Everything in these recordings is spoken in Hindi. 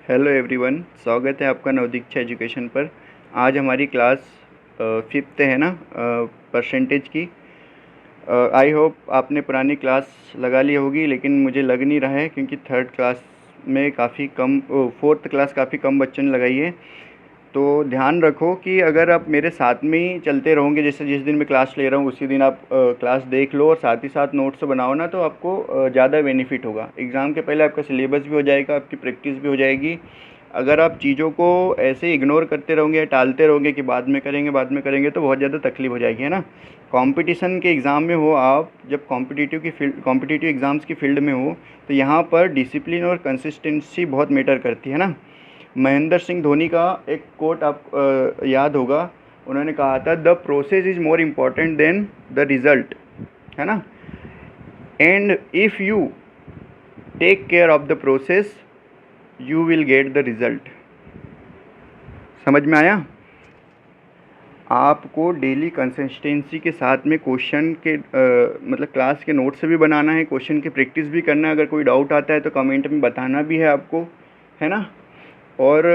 हेलो एवरीवन, स्वागत है आपका नवदीक्षा एजुकेशन पर। आज हमारी क्लास फिफ्थ है ना, परसेंटेज की। आई होप आपने पुरानी क्लास लगा ली होगी, लेकिन मुझे लग नहीं रहा है क्योंकि थर्ड क्लास में काफ़ी कम, फोर्थ क्लास काफ़ी कम बच्चों ने लगाई है। तो ध्यान रखो कि अगर आप मेरे साथ में ही चलते रहोगे, जैसे जिस दिन मैं क्लास ले रहा हूँ उसी दिन आप क्लास देख लो और साथ ही साथ नोट्स बनाओ ना, तो आपको ज़्यादा बेनिफिट होगा। एग्ज़ाम के पहले आपका सिलेबस भी हो जाएगा, आपकी प्रैक्टिस भी हो जाएगी। अगर आप चीज़ों को ऐसे इग्नोर करते रहोगे या टालते रहोगे कि बाद में करेंगे बाद में करेंगे, तो बहुत ज़्यादा तकलीफ हो जाएगी, है ना। कंपटीशन के एग्ज़ाम में हो आप, जब कॉम्पिटिटिव एग्ज़ाम्स की फील्ड में हो, तो यहाँ पर डिसिप्लिन और कंसिस्टेंसी बहुत मैटर करती है ना। महेंद्र सिंह धोनी का एक कोट आप याद होगा, उन्होंने कहा था the process is more important than the result, है ना। And if you take care of the process you will get the result. समझ में आया? आपको डेली कंसिस्टेंसी के साथ में क्वेश्चन के मतलब क्लास के नोट्स भी बनाना है, क्वेश्चन की प्रैक्टिस भी करना है। अगर कोई डाउट आता है तो कमेंट में बताना भी है आपको, है ना। और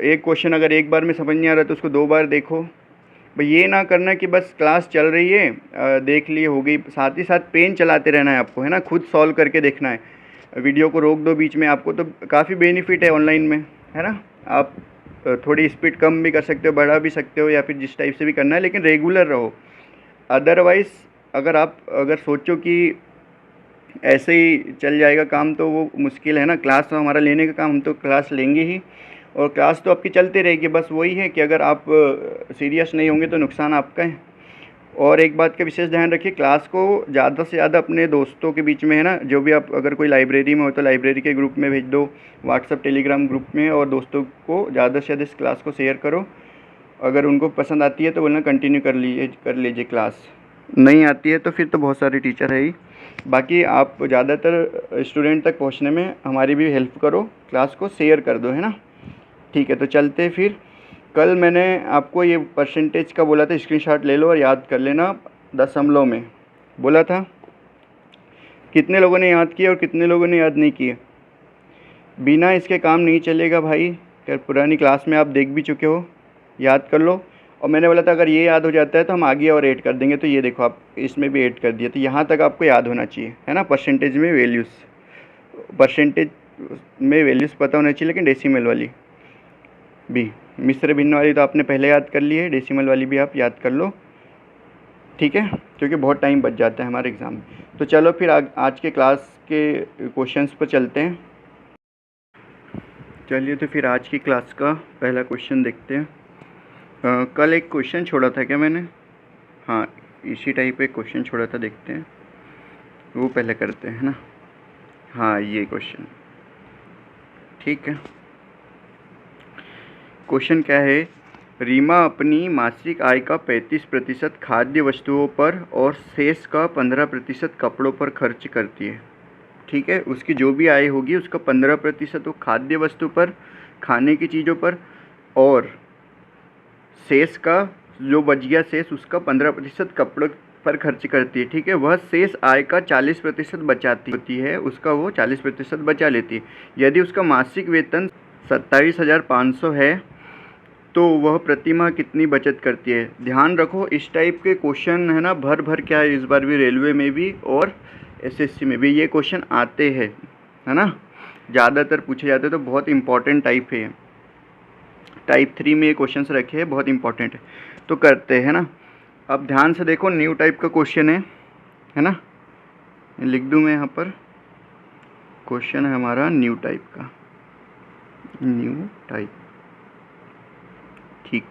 एक क्वेश्चन अगर एक बार में समझ नहीं आ रहा तो उसको 2 बार देखो। भाई ये ना करना कि बस क्लास चल रही है देख लिए हो गई, साथ ही साथ पेन चलाते रहना है आपको, है ना। खुद सॉल्व करके देखना है, वीडियो को रोक दो बीच में। आपको तो काफ़ी बेनिफिट है ऑनलाइन में, है ना। आप थोड़ी स्पीड कम भी कर सकते हो, बढ़ा भी सकते हो, या फिर जिस टाइप से भी करना है, लेकिन रेगुलर रहो। अदरवाइज़ अगर सोचो कि ऐसे ही चल जाएगा काम, तो वो मुश्किल है ना। क्लास तो हमारा लेने का काम, हम तो क्लास लेंगे ही, और क्लास तो आपकी चलती रहेगी। बस वही है कि अगर आप सीरियस नहीं होंगे तो नुकसान आपका है। और एक बात का विशेष ध्यान रखिए, क्लास को ज़्यादा से ज़्यादा अपने दोस्तों के बीच में, है ना, जो भी आप अगर कोई लाइब्रेरी में हो तो लाइब्रेरी के ग्रुप में भेज दो, व्हाट्सअप टेलीग्राम ग्रुप में, और दोस्तों को ज़्यादा से ज़्यादा इस क्लास को शेयर करो। अगर उनको पसंद आती है तो बोलना कंटिन्यू कर लीजिए क्लास, नहीं आती है तो फिर तो बहुत सारे टीचर है ही। बाकी आप ज़्यादातर स्टूडेंट तक पहुंचने में हमारी भी हेल्प करो, क्लास को शेयर कर दो, है ना। ठीक है, तो चलते फिर। कल मैंने आपको ये परसेंटेज का बोला था, स्क्रीनशॉट ले लो और याद कर लेना। दशमलव में बोला था, कितने लोगों ने याद किया और कितने लोगों ने याद नहीं किया? बिना इसके काम नहीं चलेगा भाई। क्या पुरानी क्लास में आप देख भी चुके हो, याद कर लो। और मैंने बोला था अगर ये याद हो जाता है तो हम आगे और ऐड कर देंगे, तो ये देखो आप इसमें भी ऐड कर दिया। तो यहाँ तक आपको याद होना चाहिए, है ना। परसेंटेज में वैल्यूज़ पता होना चाहिए, लेकिन डेसिमल वाली भी, मिश्र भिन्न वाली तो आपने पहले याद कर ली है, डेसिमल वाली भी आप याद कर लो, ठीक है, क्योंकि बहुत टाइम बच जाता है हमारे एग्ज़ाम में। तो चलो फिर आज के क्लास के क्वेश्चंस पर चलते हैं। चलिए, तो फिर आज की क्लास का पहला क्वेश्चन देखते हैं। कल एक क्वेश्चन छोड़ा था क्या मैंने? हाँ, इसी टाइप एक क्वेश्चन छोड़ा था, देखते हैं वो पहले करते हैं, है ना। हाँ, ये क्वेश्चन ठीक है। क्वेश्चन क्या है? रीमा अपनी मासिक आय का 35% खाद्य वस्तुओं पर और शेष का 15% कपड़ों पर खर्च करती है। ठीक है, उसकी जो भी आय होगी उसका 15% वो खाद्य वस्तु पर, खाने की चीज़ों पर, और शेष का जो बच गया शेष उसका 15% कपड़ों पर खर्च करती है। ठीक है, वह शेष आय का 40% बचाती होती है, उसका वो 40% बचा लेती है। यदि उसका मासिक वेतन 27,500 है तो वह प्रति माह कितनी बचत करती है? ध्यान रखो, इस टाइप के क्वेश्चन, है ना, भर भर क्या है, इस बार भी रेलवे में भी और एसएससी में भी ये क्वेश्चन आते हैं, है ना। ज़्यादातर पूछे जाते हैं, तो बहुत इंपॉर्टेंट टाइप है। टाइप 3 में ये क्वेश्चन रखे हैं, बहुत इंपॉर्टेंट है, तो करते हैं ना। अब ध्यान से देखो, न्यू टाइप का क्वेश्चन है ना। लिख दूँ मैं यहाँ पर, क्वेश्चन है हमारा न्यू टाइप का, न्यू टाइप। ठीक,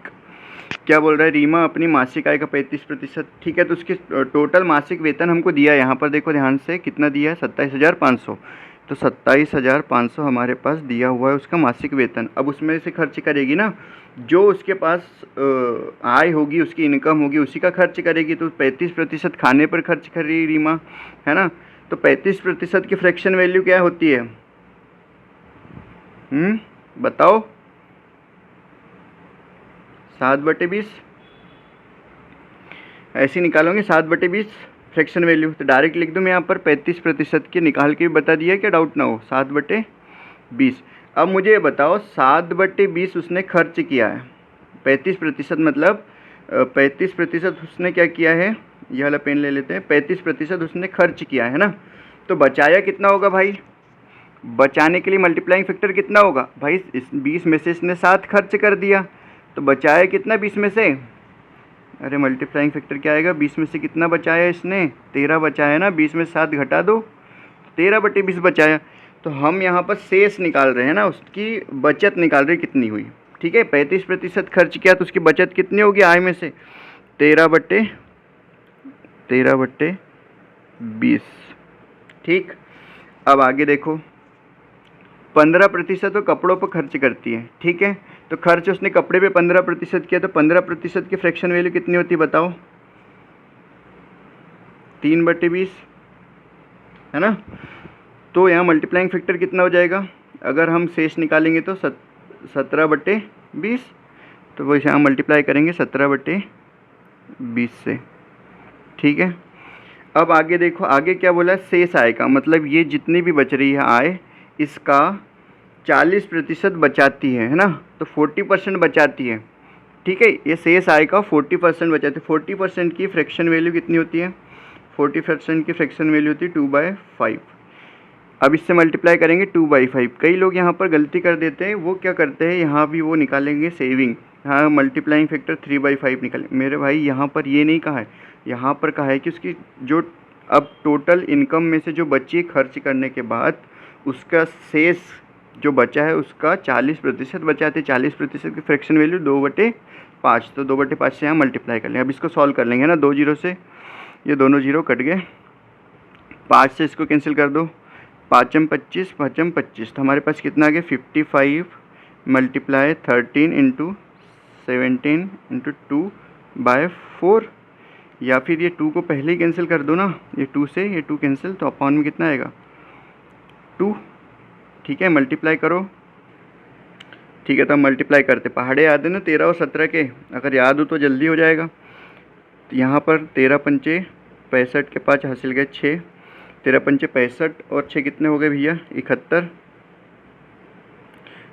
क्या बोल रहा है? रीमा अपनी मासिक आय का 35%, ठीक है, तो उसके टोटल मासिक वेतन हमको दिया है यहाँ पर, देखो ध्यान से कितना दिया है, 27,500। तो 27,500 हमारे पास दिया हुआ है उसका मासिक वेतन। अब उसमें से खर्च करेगी ना, जो उसके पास आय होगी, उसकी इनकम होगी, उसी का खर्च करेगी। तो 35% खाने पर खर्च कर रही रीमा, है ना। तो 35% की फ्रैक्शन वैल्यू क्या होती है? बताओ। 7/20 ऐसे निकालोगे, 7/20 फ्रैक्शन वैल्यू। तो डायरेक्ट लिख दूँ मैं यहाँ पर, 35% की निकाल के भी बता दिया, क्या डाउट ना हो। 7/20 20। अब मुझे ये बताओ 7/20 उसने खर्च किया है, 35% मतलब 35% उसने क्या किया है, ये वाला पेन ले लेते हैं, 35% उसने खर्च किया है ना, तो बचाया कितना होगा भाई? बचाने के लिए मल्टीप्लाइंग फैक्टर कितना होगा भाई? इस 20 में से इसने 7 खर्च कर दिया, तो बचाया कितना 20 में से? अरे मल्टीप्लाइंग फैक्टर क्या आएगा, 20 में से कितना बचाया इसने? 13 बचाया ना, 20 में 7 घटा दो, 13/20 बचाया। तो हम यहाँ पर शेष निकाल रहे हैं ना, उसकी बचत निकाल रहे कितनी हुई। ठीक है, 35% खर्च किया तो उसकी बचत कितनी होगी आय में से? 13/20। ठीक, अब आगे देखो, 15% तो कपड़ों पर खर्च करती है। ठीक है, तो खर्च उसने कपड़े पे 15% किया, तो 15% की फ्रैक्शन वैल्यू कितनी होती है बताओ? 3/20 है ना। तो यहाँ मल्टीप्लाइंग फैक्टर कितना हो जाएगा? अगर हम शेष निकालेंगे तो 17/20, तो वो यहाँ मल्टीप्लाई करेंगे 17/20 से। ठीक है, अब आगे देखो, आगे क्या बोला? शेष आय का मतलब ये जितनी भी बच रही है आय, इसका 40% बचाती है ना, तो 40% बचाती है। ठीक है, ये शेष आय का 40% बचाती है। 40% की फ्रैक्शन वैल्यू कितनी होती है? 40% की फ्रैक्शन वैल्यू होती है 2/5। अब इससे मल्टीप्लाई करेंगे 2/5। कई लोग यहाँ पर गलती कर देते हैं, वो क्या करते हैं, यहाँ भी वो निकालेंगे सेविंग, हाँ मल्टीप्लाइंग फैक्टर 3/5 निकालें। मेरे भाई यहाँ पर ये नहीं कहा है, यहाँ पर कहा है कि उसकी जो अब टोटल इनकम में से जो बची खर्च करने के बाद उसका शेष जो बचा है उसका 40% बचाते। 40% की फ्रैक्शन वैल्यू 2/5, तो 2/5 से यहाँ मल्टीप्लाई कर लेंगे। अब इसको सॉल्व कर लेंगे ना, 2 जीरो से ये दोनों जीरो कट गए, 5 से इसको कैंसिल कर दो, 5m 25, 5m 25, तो हमारे पास कितना आ गया? 55 मल्टीप्लाई 13 इंटू 17 इंटू 2/4, या फिर ये 2 को पहले ही कैंसिल कर दो ना, ये 2 से ये 2 कैंसिल, तो अपॉन में कितना आएगा? 2। ठीक है, मल्टीप्लाई करो। ठीक है, तो हम मल्टीप्लाई करते, पहाड़े याद है ना 13 और 17 के, अगर याद हो तो जल्दी हो जाएगा। तो यहाँ पर 13 पंचे 65 के 5 हासिल गए 6, 13 पंचे 65 और 6 कितने हो गए भैया? 71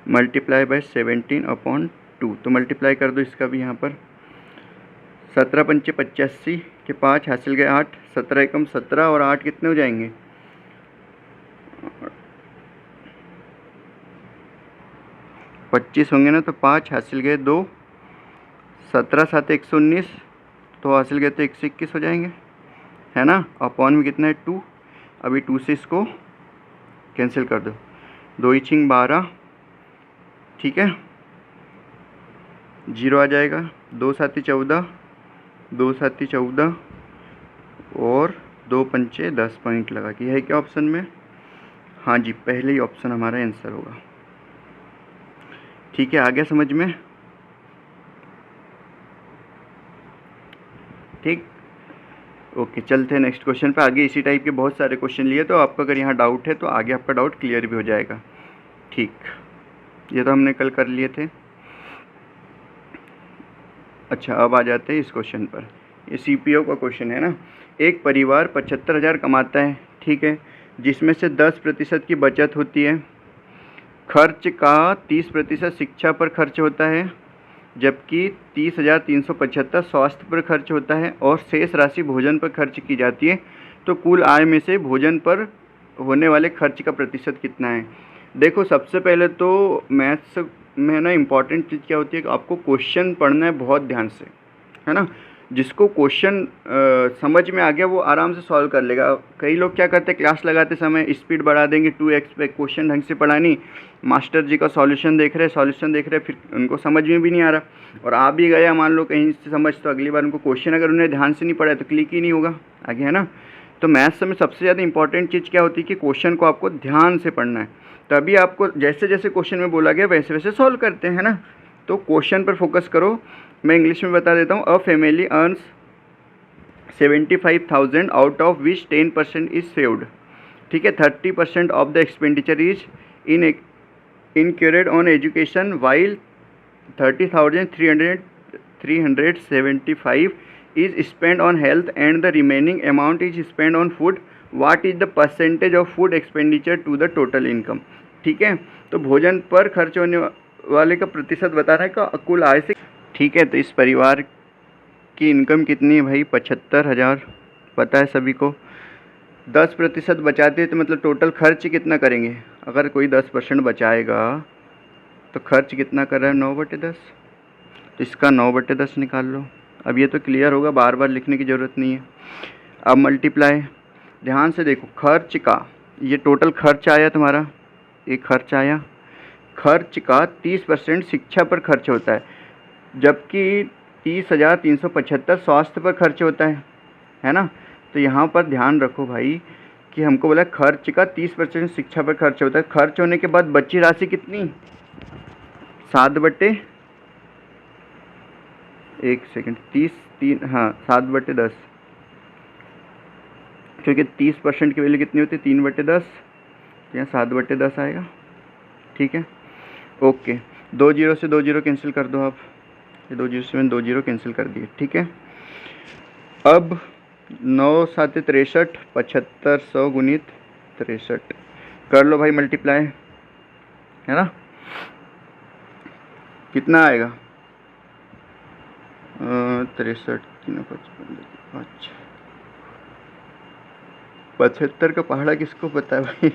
मल्टीप्लाई बाय 17/2, तो मल्टीप्लाई कर दो इसका भी यहाँ पर। 17 पंचे 85 के 5 हासिल गए 8, 17 एकम 17 और 8 कितने हो जाएंगे? 25 होंगे ना, तो 5 हासिल गए 2, 17 7 119, तो हासिल गए तो 121 हो जाएंगे, है ना। अपॉन में कितना है? 2। अभी 2 से इसको कैंसिल कर दो, 2 इंचिंग 12, ठीक है, 0 आ जाएगा, 2 7 14, 2 7 14 और 2 पंचे 10 पॉइंट लगा के, है क्या ऑप्शन में? हाँ जी, पहले ही ऑप्शन हमारा आंसर होगा। ठीक है, आ गया समझ में? ठीक, ओके, चलते हैं नेक्स्ट क्वेश्चन पे। आगे इसी टाइप के बहुत सारे क्वेश्चन लिए, तो आपका अगर यहाँ डाउट है तो आगे आपका डाउट क्लियर भी हो जाएगा। ठीक, ये तो हमने कल कर लिए थे। अच्छा, अब आ जाते हैं इस क्वेश्चन पर। ये सीपीओ का क्वेश्चन है ना। एक परिवार 75,000 कमाता है, ठीक है, जिसमें से 10% की बचत होती है, खर्च का 30% शिक्षा पर खर्च होता है, जबकि 30,375 स्वास्थ्य पर खर्च होता है और शेष राशि भोजन पर खर्च की जाती है। तो कुल आय में से भोजन पर होने वाले खर्च का प्रतिशत कितना है? देखो, सबसे पहले तो मैथ्स में ना इम्पॉर्टेंट चीज़ क्या होती है कि आपको क्वेश्चन पढ़ना है बहुत ध्यान से, है ना। जिसको क्वेश्चन समझ में आ गया वो आराम से सॉल्व कर लेगा। कई लोग क्या करते हैं, क्लास लगाते समय स्पीड बढ़ा देंगे 2x पे, क्वेश्चन ढंग से पढ़ा नहीं, मास्टर जी का सॉल्यूशन देख रहे फिर उनको समझ में भी नहीं आ रहा, और आ भी गया मान लो कहीं से समझ, तो अगली बार उनको क्वेश्चन अगर उन्हें ध्यान से नहीं पढ़ा तो क्लिक ही नहीं होगा आगे, है ना। तो मैथ्स में सबसे ज़्यादा इंपॉर्टेंट चीज़ क्या होती है कि क्वेश्चन को आपको ध्यान से पढ़ना है, तभी आपको जैसे जैसे क्वेश्चन में बोला गया वैसे वैसे सॉल्व करते हैं ना। तो क्वेश्चन पर फोकस करो। मैं इंग्लिश में बता देता हूँ। A family earns 75,000 out of which 10% is saved, ठीक है, 30% of the expenditure is incurred on education, while 30,375 is spent on health and the remaining amount is spent on food. What is the percentage of food expenditure to the total income? ठीक है, तो भोजन पर खर्च होने वाले का प्रतिशत बताना है का कुल आय से। ठीक है, तो इस परिवार की इनकम कितनी है भाई? 75,000 पता है सभी को। 10% बचाते हैं तो मतलब टोटल खर्च कितना करेंगे? अगर कोई 10% बचाएगा तो खर्च कितना कर रहा है? 9/10। तो इसका 9/10 निकाल लो। अब ये तो क्लियर होगा, बार बार लिखने की ज़रूरत नहीं है। अब मल्टीप्लाई, ध्यान से देखो, खर्च का ये टोटल खर्च आया तुम्हारा, एक खर्च आया। खर्च का 30% शिक्षा पर खर्च होता है, जबकि 30,375 स्वास्थ्य पर खर्च होता है ना। तो यहाँ पर ध्यान रखो भाई कि हमको बोला खर्च का 30% शिक्षा पर खर्च होता है। खर्च होने के बाद बची राशि कितनी? 7/, एक सेकंड, 30 हाँ 7/10, क्योंकि 30% की वैल्यू कितनी होती है? 3/10। तो यहाँ 7/10 आएगा। ठीक है, ओके। 2 जीरो से 2 जीरो कैंसिल कर दो आप, ये 2 जीरो से मैंने 2 जीरो कैंसिल कर दिए। ठीक है, अब 9 7 63, 7500 गुणित 63 कर लो भाई मल्टीप्लाई, है ना। कितना आएगा? 63 3 5 75 का पहाड़ा किसको पता है भाई?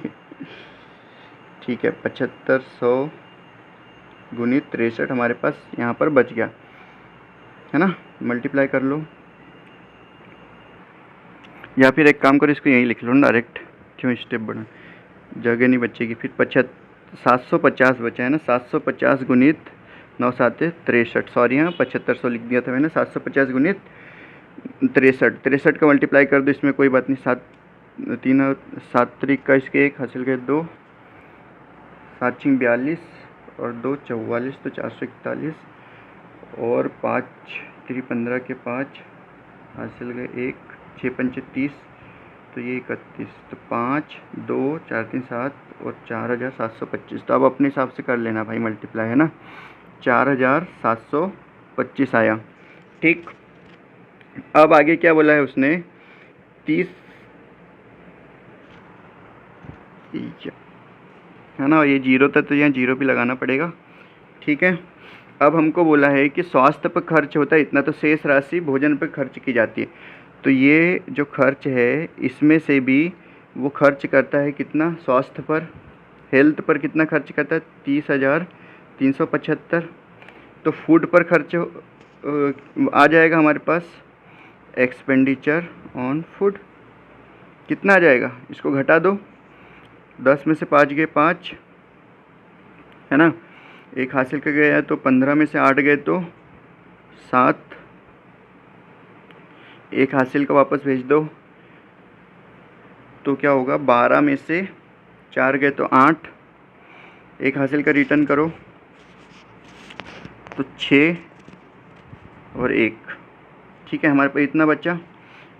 ठीक है, 7500 गुणित 63 हमारे पास यहाँ पर बच गया, है ना। मल्टीप्लाई कर लो, या फिर एक काम करो, इसको यहीं लिख लो ना डायरेक्ट, क्यों स्टेप बढ़ा, जगह नहीं बचेगी फिर। 750 बचा है ना, 750 गुणित 9 7 63, सॉरी हाँ 7500 लिख दिया था मैंने। 750 गुणित 63 का मल्टीप्लाई कर दो, इसमें कोई बात नहीं। 7 3 7 3 का इसके 1 हासिल गए 2, 7 6 42 और 2 44, तो 441 और 5 3 15 के 5 हासिल गए 1, 6 5 30, तो ये 31, तो 5 2 4 3 7 और 4725। तो अब अपने हिसाब से कर लेना भाई मल्टीप्लाई, है ना। 4725 आया। ठीक, अब आगे क्या बोला है उसने? 30, है ना, ये जीरो था तो यहाँ जीरो भी लगाना पड़ेगा। ठीक है, अब हमको बोला है कि स्वास्थ्य पर खर्च होता है इतना, तो शेष राशि भोजन पर खर्च की जाती है। तो ये जो खर्च है इसमें से भी वो खर्च करता है कितना? स्वास्थ्य पर, हेल्थ पर कितना खर्च करता है? 30,375। तो फूड पर खर्च आ जाएगा हमारे पास, एक्सपेंडिचर ऑन फूड कितना आ जाएगा? इसको घटा दो, 10 में से 5 गए 5, है ना। एक हासिल कर गया तो 15 में से 8 गए तो 7, एक हासिल का वापस भेज दो तो क्या होगा? 12 में से 4 गए तो 8, एक हासिल का रिटर्न करो तो 6 और 1। ठीक है, हमारे पास इतना बचा।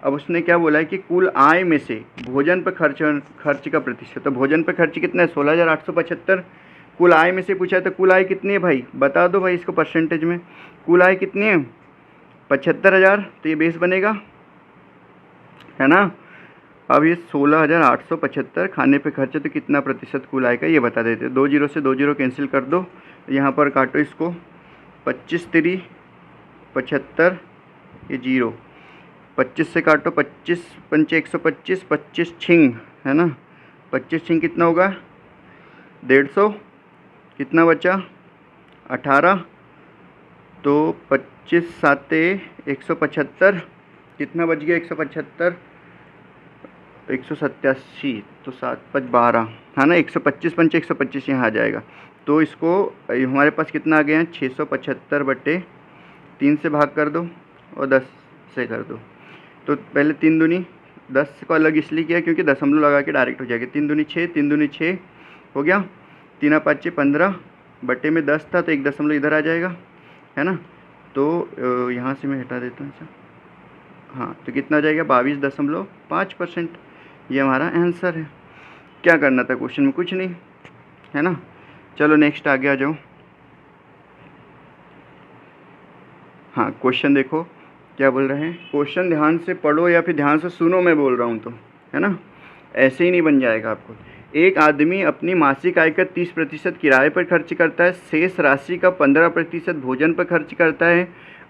अब उसने क्या बोला है कि कुल आय में से भोजन पर खर्च का प्रतिशत। तो भोजन पर खर्च कितना है? 16,875। कुल आय में से पूछा है, तो कुल आय कितनी है भाई? बता दो भाई इसको परसेंटेज में। कुल आय कितनी है? 75,000, तो ये बेस बनेगा, है ना। अब ये 16,875 खाने पे खर्च है, तो कितना प्रतिशत कुल आय का ये बता देते। 2 जीरो से 2 जीरो कैंसिल कर दो, यहाँ पर काटो इसको, 25 3 75, ये जीरो, 25 से काटो, 25 पंचे 125, 25 छिंग, है ना। 25 छिंग कितना होगा? 150। कितना बचा? 18। तो 25 साते 175, कितना बच गया? 175, 187, तो 7 5 12, है ना। 125 पंचे 125 यहाँ आ जाएगा। तो इसको हमारे पास कितना आ गया? 675/3 से भाग कर दो और 10 से कर दो। तो पहले 3 दूनी 10 को अलग इसलिए किया क्योंकि दशमलव लगा के डायरेक्ट हो जाएगा। 3 दूनी 6, 3 दूनी 6 हो गया, 3 5 15, बटे में 10 था तो 1 दशमलव इधर आ जाएगा, है ना। तो यहाँ से मैं हटा देता हूँ अच्छा, हाँ, तो कितना जाएगा? 22.5%। ये हमारा आंसर है। क्या करना था क्वेश्चन में? कुछ नहीं, है ना। चलो नेक्स्ट आगे आ जाओ। हाँ, क्वेश्चन देखो क्या बोल रहे हैं। क्वेश्चन ध्यान से पढ़ो या फिर ध्यान से सुनो, मैं बोल रहा हूँ तो, है ना, ऐसे ही नहीं बन जाएगा आपको। एक आदमी अपनी मासिक आय का 30% किराए पर खर्च करता है, शेष राशि का 15% भोजन पर खर्च करता है।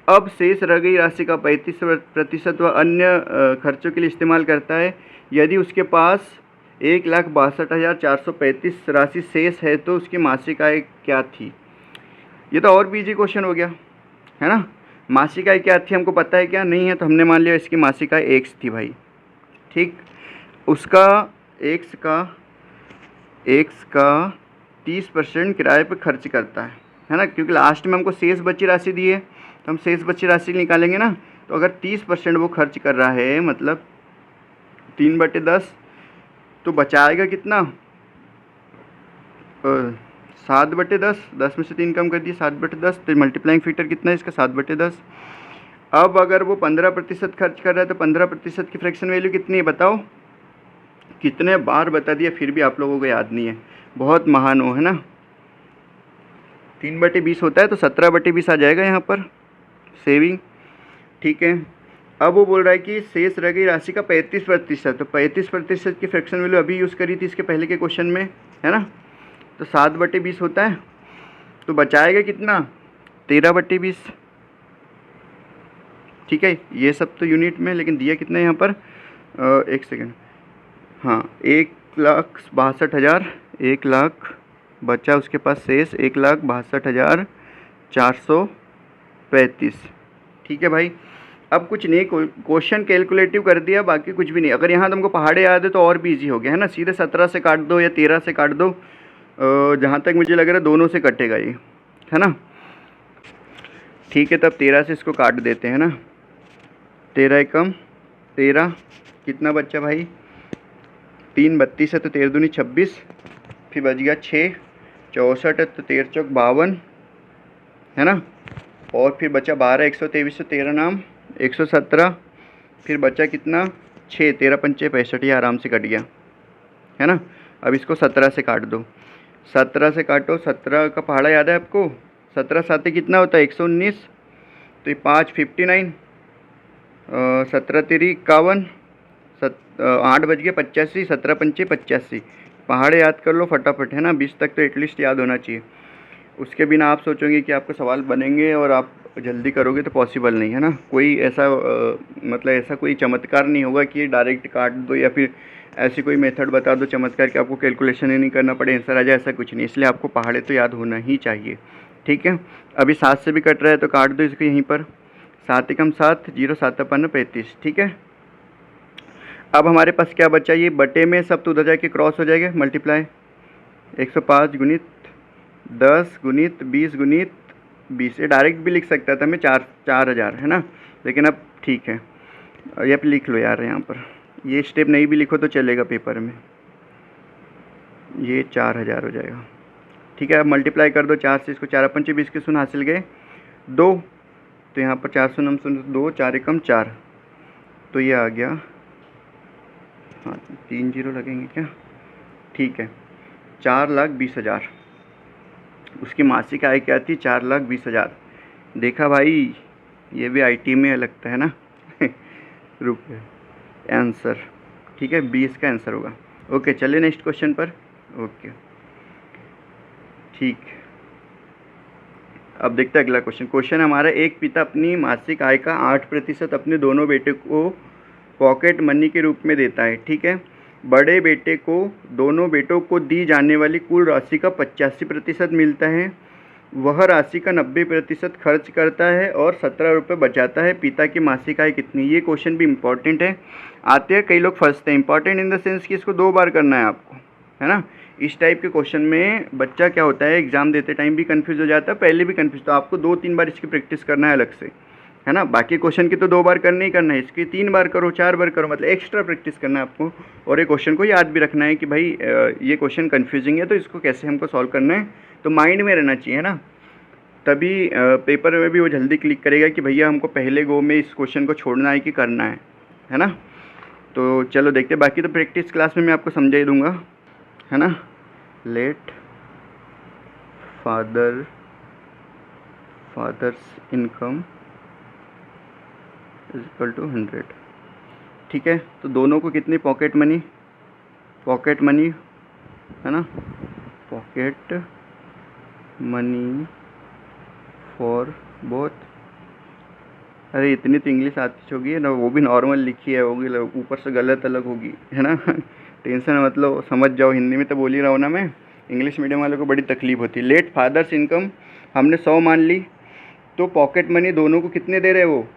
अब शेष रह गई राशि का 35% वह अन्य खर्चों के लिए इस्तेमाल करता है। यदि उसके पास 1,62,435 राशि शेष है तो उसकी मासिक आय क्या थी। ये तो और भी इजी क्वेश्चन हो गया, है ना। मासिक आय क्या थी हमको पता है क्या, नहीं है तो हमने मान लिया इसकी मासिक आय एक्स थी भाई, ठीक। उसका एक्स का 30% किराए पर खर्च करता है ना, क्योंकि लास्ट में हमको शेष बची राशि दी है तो हम शेष बची राशि निकालेंगे ना। तो अगर 30% वो खर्च कर रहा है मतलब 3/10, तो बचाएगा कितना 7/10, 10 में से 3 कम कर दिए 7/10, तो मल्टीप्लाइंग फैक्टर कितना है इसका 7/10। अब अगर वो 15% खर्च कर रहा है तो 15% की फ्रैक्शन वैल्यू कितनी है बताओ। कितने बार बता दिया फिर भी आप लोगों को याद नहीं है, बहुत महान हो, है ना। 3/20 होता है तो 17/20 आ जाएगा यहाँ पर सेविंग, ठीक है। अब वो बोल रहा है कि शेष रह गई राशि का 35%, तो 35% की फ्रैक्शन वैल्यू अभी यूज़ करी थी इसके पहले के क्वेश्चन में, है ना। तो 7/20 होता है, तो बचाएगा कितना 13/20, ठीक है। ये सब तो यूनिट में, लेकिन दिया कितना है यहाँ पर, एक सेकेंड, हाँ 1,62,000, 1 लाख बचा उसके पास शेष 1,62,435, ठीक है भाई। अब कुछ नहीं, क्वेश्चन कैलकुलेटिव कर दिया, बाकी कुछ भी नहीं। अगर यहाँ तुमको पहाड़े याद है तो और भी ईजी हो गया, है ना। सीधे 17 से काट दो या 13 से काट दो, जहाँ तक मुझे लग रहा है दोनों से कटेगा ये, है ना। ठीक है, तब 13 से इसको काट देते हैं ना। 13 एकम 13, कितना बच्चा भाई 3/32 है तो 13 दूनी 26, फिर बच गया 6, 64 है तो 13 चौक 52, है ना। और फिर बचा 12, 123 से 13 नाम 117, फिर बचा कितना 6, 13 पंचे 65, ये आराम से कट गया, है ना। अब इसको 17 से काट दो, 17 से काटो, 17 का पहाड़ा याद है आपको, 17 साथ कितना होता है 119, तो ये 5 59, 17 तेरी 51, 8 बज गए 85, 17 पंचे 85, पहाड़े याद कर लो फटाफट, है ना। 20 तक तो एटलीस्ट याद होना चाहिए, उसके बिना आप सोचोगे कि आपको सवाल बनेंगे और आप जल्दी करोगे तो पॉसिबल नहीं, है ना। कोई ऐसा मतलब ऐसा कोई चमत्कार नहीं होगा कि डायरेक्ट काट दो या फिर ऐसी कोई मेथड बता दो चमत्कार कि आपको कैलकुलेशन ही नहीं करना पड़े आंसर आ जाए, ऐसा कुछ नहीं। इसलिए आपको पहाड़े तो याद होना ही चाहिए, ठीक है। अभी 7 से भी कट रहा है तो काट दो इसको यहीं पर, 7 एकम 7, 0 7 5 35, ठीक है। अब हमारे पास क्या बचा, ये बटे में सब तो उधर जाके क्रॉस हो जाएगा, मल्टीप्लाई 105 गुणित 10 गुणित 20 गुणित 20, ये डायरेक्ट भी लिख सकता था मैं 4,000, है ना। लेकिन अब ठीक है, ये आप लिख लो यार, यहाँ पर ये स्टेप नहीं भी लिखो तो चलेगा पेपर में, ये 4,000 हो जाएगा, ठीक है। अब मल्टीप्लाई कर दो 4 से, इसको 4 पंचे 20 के शून्य हासिल गए 2, तो यहाँ पर 4 शून्य 2, 4 एकम 4, तो ये आ गया, हाँ 3 0 लगेंगे क्या, ठीक है 4,20,000। उसकी मासिक आय क्या थी 4,20,000। देखा भाई, ये भी आईटी में लगता है ना रुपये आंसर, ठीक है 20 का आंसर होगा। ओके चलिए नेक्स्ट क्वेश्चन पर। ओके ठीक, अब देखते हैं अगला क्वेश्चन। क्वेश्चन हमारा, एक पिता अपनी मासिक आय का 8% अपने दोनों बेटे को पॉकेट मनी के रूप में देता है, ठीक है। बड़े बेटे को दोनों बेटों को दी जाने वाली कुल राशि का 85% मिलता है, वह राशि का 90% खर्च करता है और 17 रुपये बचाता है। पिता की मासिक आय कितनी। ये क्वेश्चन भी इम्पॉर्टेंट है, आते हैं कई लोग फंसते हैं। इंपॉर्टेंट इन द सेंस कि इसको 2 बार करना है आपको, है ना। इस टाइप के क्वेश्चन में बच्चा क्या होता है, एग्जाम देते टाइम भी कंफ्यूज हो जाता है, पहले भी कंफ्यूज, तो आपको 2-3 बार इसकी प्रैक्टिस करना है अलग से, है ना। बाकी क्वेश्चन की तो 2 बार करना ही करना है, इसकी 3 बार करो 4 बार करो, मतलब एक्स्ट्रा प्रैक्टिस करना है आपको। और ये क्वेश्चन को याद भी रखना है कि भाई ये क्वेश्चन कन्फ्यूजिंग है तो इसको कैसे हमको सॉल्व करना है, तो माइंड में रहना चाहिए, है ना। तभी पेपर में भी वो जल्दी क्लिक करेगा कि भैया हमको पहले गो में इस क्वेश्चन को छोड़ना है कि करना है ना। तो चलो देखते हैं, बाकी तो प्रैक्टिस क्लास में मैं आपको समझा ही दूँगा, है ना। Let father's income is equal to 100, ठीक है। तो दोनों को कितनी पॉकेट मनी है ना, पॉकेट मनी फॉर बोथ। अरे इतनी तो इंग्लिश आती होगी ना, वो भी नॉर्मल लिखी है होगी, ऊपर से गलत अलग होगी, है ना। टेंशन मत लो, समझ जाओ, हिंदी में तो बोल ही रहा हूँ ना मैं। इंग्लिश मीडियम वालों को बड़ी तकलीफ होती है। लेट फादर्स इनकम हमने 100 मान ली, तो पॉकेट मनी दोनों को कितने दे रहे हैं वो,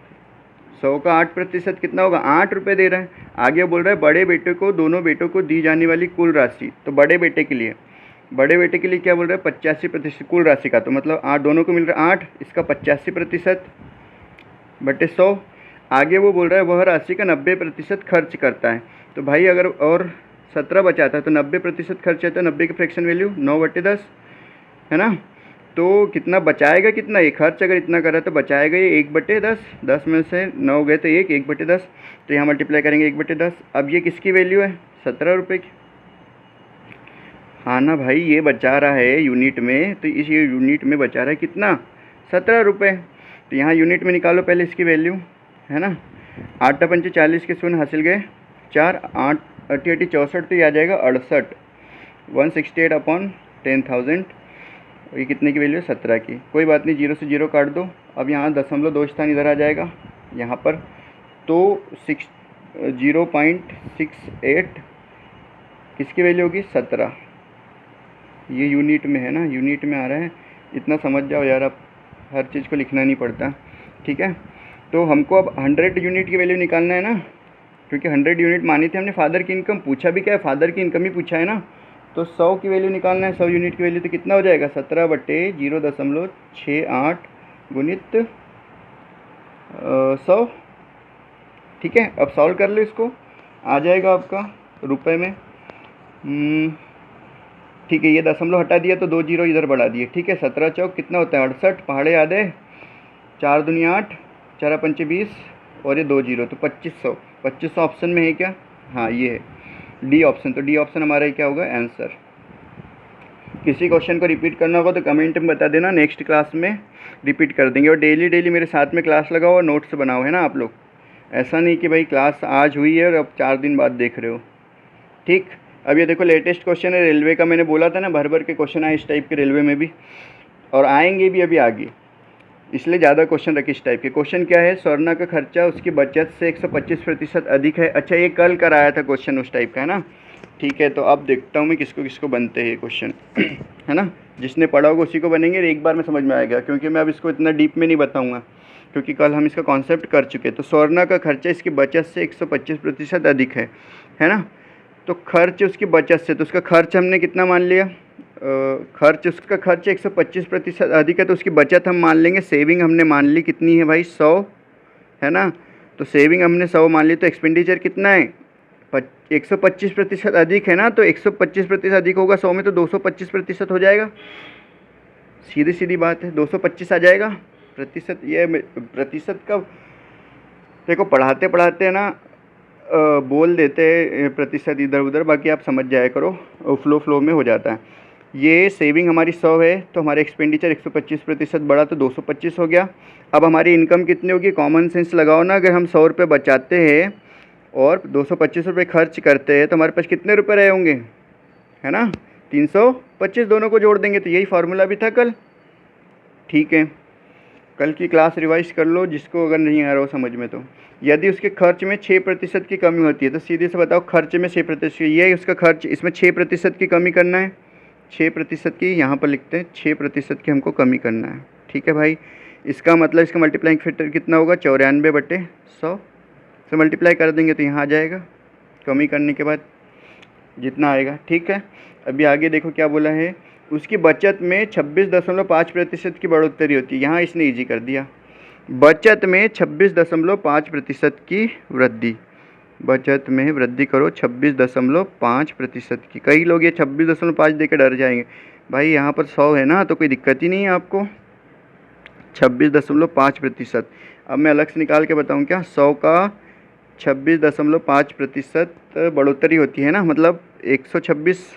100 का 8% कितना होगा, 8 रुपये दे रहा है। आगे बोल रहा है बड़े बेटे को, दोनों बेटों को दी जाने वाली कुल राशि, तो बड़े बेटे के लिए क्या बोल रहा है, 85% कुल राशि का, तो मतलब 8 दोनों को मिल रहा है 8, इसका 85% बटे 100। आगे वो बोल रहा है वह राशि का 90% खर्च करता है। तो भाई अगर और 17 बचाता है तो 90% खर्च है, तो 90 की फ्रैक्शन वैल्यू 9/10, है ना। तो कितना बचाएगा, कितना, ये खर्च अगर इतना कर रहा है तो बचाएगा ये 1/10, 10 में से 9 गए तो 1/10, तो यहाँ मल्टीप्लाई करेंगे 1/10। अब ये किसकी वैल्यू है, 17 रुपये की। हाँ ना भाई, ये बचा रहा है यूनिट में, तो इस ये यूनिट में बचा रहा है कितना, 17 रुपये। तो यहाँ यूनिट में निकालो पहले इसकी वैल्यू, है ना। 8 पंचे 40 के शून्य हासिल गए 4, 8 80 80 64, तो ये आ जाएगा 68, 168/10,000। ये कितने की वैल्यू है, 17 की। कोई बात नहीं, 0 से 0 काट दो। अब यहाँ 0.2 स्थान इधर आ जाएगा यहाँ पर, तो 0.68 किसकी वैल्यू होगी, 17। ये यूनिट में है ना, यूनिट में आ रहा है, इतना समझ जाओ यार, अब हर चीज़ को लिखना नहीं पड़ता, ठीक है। तो हमको अब 100 यूनिट की वैल्यू निकालना है ना, क्योंकि 100 यूनिट मानी थी हमने। फादर की इनकम पूछा भी क्या है, फादर की इनकम ही पूछा है ना, तो 100 की वैल्यू निकालना है, 100 यूनिट की वैल्यू, तो कितना हो जाएगा, 17/0.68 गुणित 100, ठीक है। अब सॉल्व कर लो इसको, आ जाएगा आपका रुपए में। ठीक है, ये दशमलव हटा दिया तो 2 जीरो इधर बढ़ा दिए, ठीक है। 17 चौक कितना होता है, 68, पहाड़े याद है, 4 दूनी 8, 4 पंचे 20, और ये 2 जीरो, तो 2500। 2500 ऑप्शन में है क्या, हाँ ये है डी ऑप्शन, तो डी ऑप्शन हमारा क्या होगा आंसर। किसी क्वेश्चन को रिपीट करना होगा तो कमेंट में बता देना, नेक्स्ट क्लास में रिपीट कर देंगे। और डेली मेरे साथ में क्लास लगाओ और नोट्स बनाओ, है ना आप लोग। ऐसा नहीं कि भाई क्लास आज हुई है और अब 4 दिन बाद देख रहे हो, ठीक। अब ये देखो लेटेस्ट क्वेश्चन है रेलवे का, मैंने बोला था ना भर के क्वेश्चन आए इस टाइप के रेलवे में भी, और आएंगे भी अभी आगे, इसलिए ज़्यादा क्वेश्चन रखे इस टाइप के। क्वेश्चन क्या है, स्वर्णा का खर्चा उसकी बचत से 125% अधिक है। अच्छा, ये कल कराया था क्वेश्चन उस टाइप का, है ना, ठीक है। तो अब देखता हूँ मैं किसको किसको बनते हैं ये क्वेश्चन, है ना। जिसने पढ़ा होगा उसी को बनेंगे, एक बार में समझ में आएगा, क्योंकि मैं अब इसको इतना डीप में नहीं बताऊँगा, क्योंकि कल हम इसका कॉन्सेप्ट कर चुके। तो स्वर्णा का खर्चा इसकी बचत से 125% अधिक है ना। तो खर्च उसकी बचत से, तो उसका खर्च हमने कितना मान लिया, उसका खर्च 125% अधिक है, तो उसकी बचत हम मान लेंगे, सेविंग हमने मान ली कितनी है भाई, 100, है ना। तो सेविंग हमने 100 मान ली, तो एक्सपेंडिचर कितना है, 125% अधिक है ना, तो 125% अधिक होगा 100 में, तो 225% हो जाएगा। सीधी सीधी बात है, 225 आ जाएगा प्रतिशत। ये प्रतिशत का देखो पढ़ाते पढ़ाते ना बोल देते प्रतिशत इधर उधर, बाकी आप समझ जाया करो, फ्लो में हो जाता है। ये सेविंग हमारी 100 है, तो हमारे एक्सपेंडिचर 125% बढ़ा, तो 225 हो गया। अब हमारी इनकम कितनी होगी, कॉमन सेंस लगाओ ना, अगर हम 100 रुपये बचाते हैं और 225 रुपये खर्च करते हैं तो हमारे पास कितने रुपए रहे होंगे, है ना, 325, दोनों को जोड़ देंगे, तो यही फार्मूला भी था कल, ठीक है। कल की क्लास रिवाइज कर लो, जिसको अगर नहीं आ रहा हो समझ में। तो यदि उसके खर्च में 6% की कमी होती है, तो सीधे से बताओ खर्च में 6%, ये उसका खर्च, इसमें 6% की कमी करना है, 6% की यहाँ पर लिखते हैं, 6% की हमको कमी करना है, ठीक है भाई। इसका मतलब इसका मल्टीप्लाइंग फैक्टर कितना होगा, 94/100 से मल्टीप्लाई कर देंगे तो यहाँ आ जाएगा, कमी करने के बाद जितना आएगा, ठीक है। अभी आगे देखो क्या बोला है, उसकी बचत में 26.5% की बढ़ोतरी होती है। यहाँ इसने ईजी कर दिया, बचत में 26.5% की वृद्धि, बचत में वृद्धि करो 26.5% की। कई लोग ये 26.5 देकर डर जाएंगे, भाई यहाँ पर 100 है ना, तो कोई दिक्कत ही नहीं है आपको, 26.5%। अब मैं अलग से निकाल के बताऊँ क्या, 100 का 26.5% बढ़ोतरी होती है ना, मतलब 126,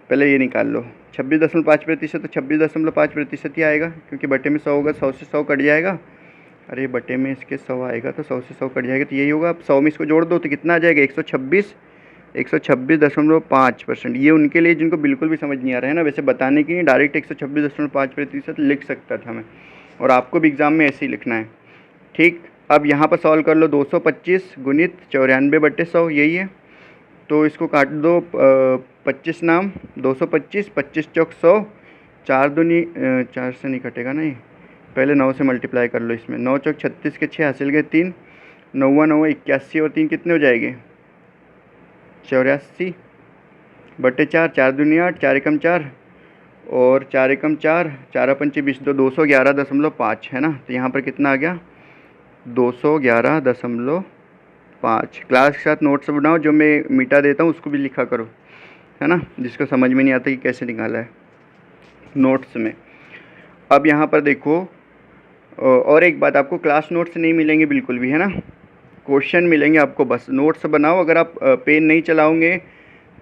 पहले ये निकाल लो, 26.5% तो 26.5% ही आएगा, क्योंकि बटे में 100 होगा, 100 से 100 कट जाएगा, अरे बटे में इसके 100 आएगा तो 100 से 100 कट जाएगा, तो यही होगा। अब 100 में इसको जोड़ दो तो कितना आ जाएगा, 126 126.5%। ये उनके लिए जिनको बिल्कुल भी समझ नहीं आ रहा है ना, वैसे बताने की नहीं, डायरेक्ट 126.5% लिख सकता था मैं, और आपको भी एग्ज़ाम में ऐसे ही लिखना है। ठीक, अब यहाँ पर सॉल्व कर लो। 225 गुणित 94/100 यही है, तो इसको काट दो 25 नाम, 225, 25 चौक 100, 4 दूनी 4 से नहीं कटेगा ना ये, पहले 9 से मल्टीप्लाई कर लो इसमें। 9 चौक 36 के 6 हासिल गए 3, 9 9 81 और 3 कितने हो जाएंगे 84/4, 4 दूनी 8, 4 एकम 4 और 4 एकम 4, 4 पंचे 20, 211.5 है ना। तो यहाँ पर कितना आ गया 211.5। क्लास के साथ नोट्स बनाओ, जो मैं मिटा देता हूँ उसको भी लिखा करो, है ना, जिसको समझ में नहीं आता कि कैसे निकाला है नोट्स में। अब यहाँ पर देखो, और एक बात, आपको क्लास नोट्स नहीं मिलेंगे बिल्कुल भी, है ना, क्वेश्चन मिलेंगे आपको, बस नोट्स बनाओ। अगर आप पेन नहीं चलाओगे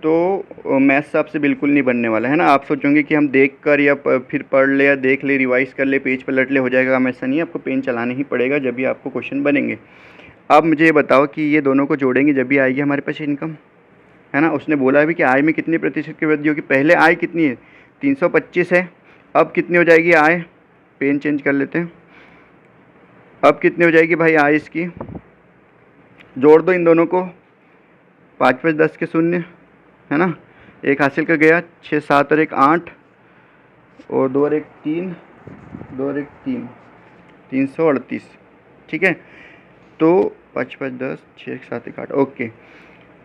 तो मैथ्स आपसे बिल्कुल नहीं बनने वाला, है ना। आप सोचोगे कि हम देख कर या फिर पढ़ ले या देख ले, रिवाइज़ कर ले, पेज पलट ले, हो जाएगा। हम ऐसा नहीं है, आपको पेन चलाना ही पड़ेगा जब भी आपको क्वेश्चन बनेंगे। अब मुझे ये बताओ कि ये दोनों को जोड़ेंगे जब भी आएगी हमारे पास इनकम, है ना। उसने बोला अभी कि आय में कितनी प्रतिशत की वृद्धि होगी। पहले आय कितनी है 325 है, अब कितनी हो जाएगी आय, पेन चेंज कर लेते हैं। अब कितनी हो जाएगी भाई आय इसकी, जोड़ दो इन दोनों को, 5 5 10 के 0, है ना। एक हासिल का गया, 6 7 और 1 8 और 2 और 1 3, 2 और 1 3, 338। ठीक है, तो 5 5 10, 6 7 1 8, ओके।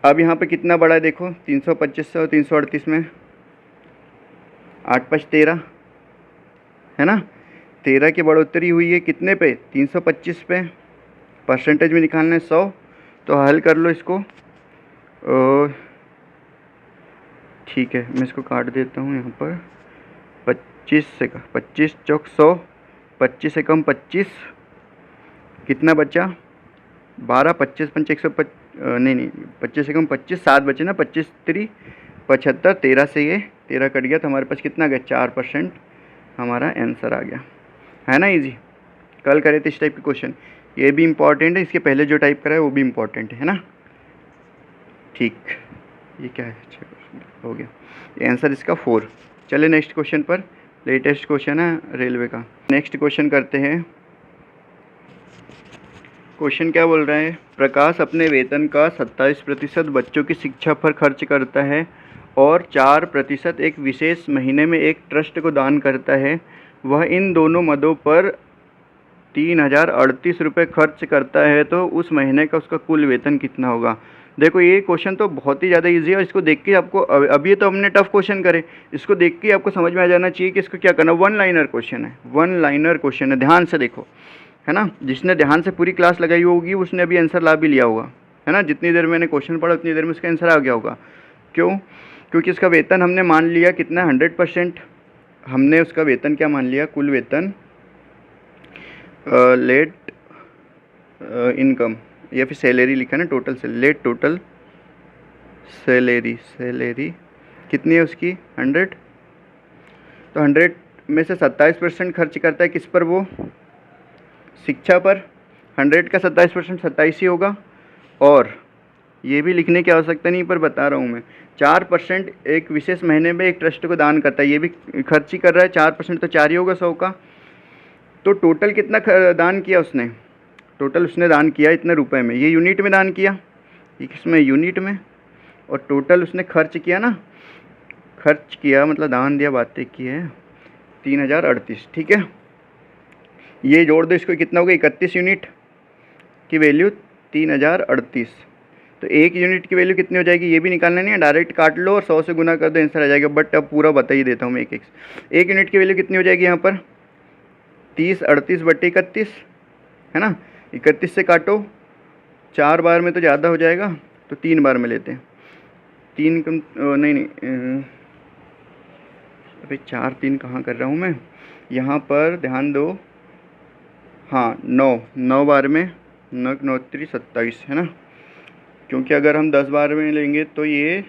अब यहाँ पे कितना बढ़ा है देखो, 325 से और 338 में 8 5 13, है ना। 13 की बढ़ोतरी हुई है कितने पे 325 पे, परसेंटेज में निकालना है 100, तो हल कर लो इसको। ठीक है, मैं इसको काट देता हूँ यहाँ पर। 25 से 25 चौक 100, 25 से कम 25, कितना बचा 12, 25 पंच 125, नहीं 25 से कम 25, 7 बचे ना, 25 3 75, 13 से ये 13 कट गया, तो हमारे पास कितना गया 4% हमारा आंसर आ गया, है ना। इजी, कल करे थे इस टाइप के क्वेश्चन, ये भी इम्पॉर्टेंट है, इसके पहले जो टाइप करा है वो भी इम्पॉर्टेंट है ना। ठीक, ये क्या है, हो गया ये आंसर इसका 4। चले नेक्स्ट क्वेश्चन पर, लेटेस्ट क्वेश्चन है रेलवे का। नेक्स्ट क्वेश्चन करते हैं। क्वेश्चन क्या बोल रहा है, प्रकाश अपने वेतन का 27% बच्चों की शिक्षा पर खर्च करता है और 4% एक विशेष महीने में एक ट्रस्ट को दान करता है। वह इन दोनों मदों पर 3038 रुपये खर्च करता है, तो उस महीने का उसका कुल वेतन कितना होगा। देखो ये क्वेश्चन तो बहुत ही ज़्यादा इजी है, और इसको देख के आपको, अभी तो हमने टफ क्वेश्चन करे, इसको देख के आपको समझ में आ जाना चाहिए कि इसको क्या करना। वन लाइनर क्वेश्चन है, वन लाइनर क्वेश्चन है, ध्यान से देखो, है ना। जिसने ध्यान से पूरी क्लास लगाई होगी उसने अभी आंसर ला भी लिया होगा, है ना। जितनी देर मैंने क्वेश्चन पढ़ा उतनी देर में उसका आंसर आ गया होगा। क्यों, क्योंकि इसका वेतन हमने मान लिया कितना 100%, हमने उसका वेतन क्या मान लिया, कुल वेतन लेट इनकम या फिर सैलरी लिखा ना, टोटल से लेट टोटल सैलरी कितनी है उसकी 100, तो 100 में से 27% खर्च करता है किस पर, वो शिक्षा पर। 100 का 27% 27 ही होगा, और ये भी लिखने की आवश्यकता नहीं पर बता रहा हूँ मैं, 4% एक विशेष महीने में एक ट्रस्ट को दान करता है, ये भी खर्च ही कर रहा है, 4% तो 4 ही होगा 100 का। तो टोटल कितना दान किया उसने, टोटल उसने दान किया इतने रुपए में, ये यूनिट में दान किया, ये किसमें यूनिट में, और टोटल उसने खर्च किया ना, खर्च किया मतलब दान दिया, बातें की है 3038। ठीक है, ये जोड़ दो इसको, कितना होगा 31 यूनिट की वैल्यू 3038, तो एक यूनिट की वैल्यू कितनी हो जाएगी ये भी निकालना नहीं है, डायरेक्ट काट लो और 100 से गुना कर दो, आंसर आ जाएगा। बट अब पूरा बता ही देता हूँ मैं एक यूनिट की वैल्यू कितनी हो जाएगी यहाँ पर 3038/31, है ना। 31 से काटो, 4 बार में तो ज़्यादा हो जाएगा, तो 3 बार में लेते हैं, 3 कम नहीं अभी 4 3 कहाँ कर रहा हूँ मैं, यहाँ पर ध्यान दो, हाँ 9 बार में 9 9 27, है ना। क्योंकि अगर हम 10 बार में लेंगे तो ये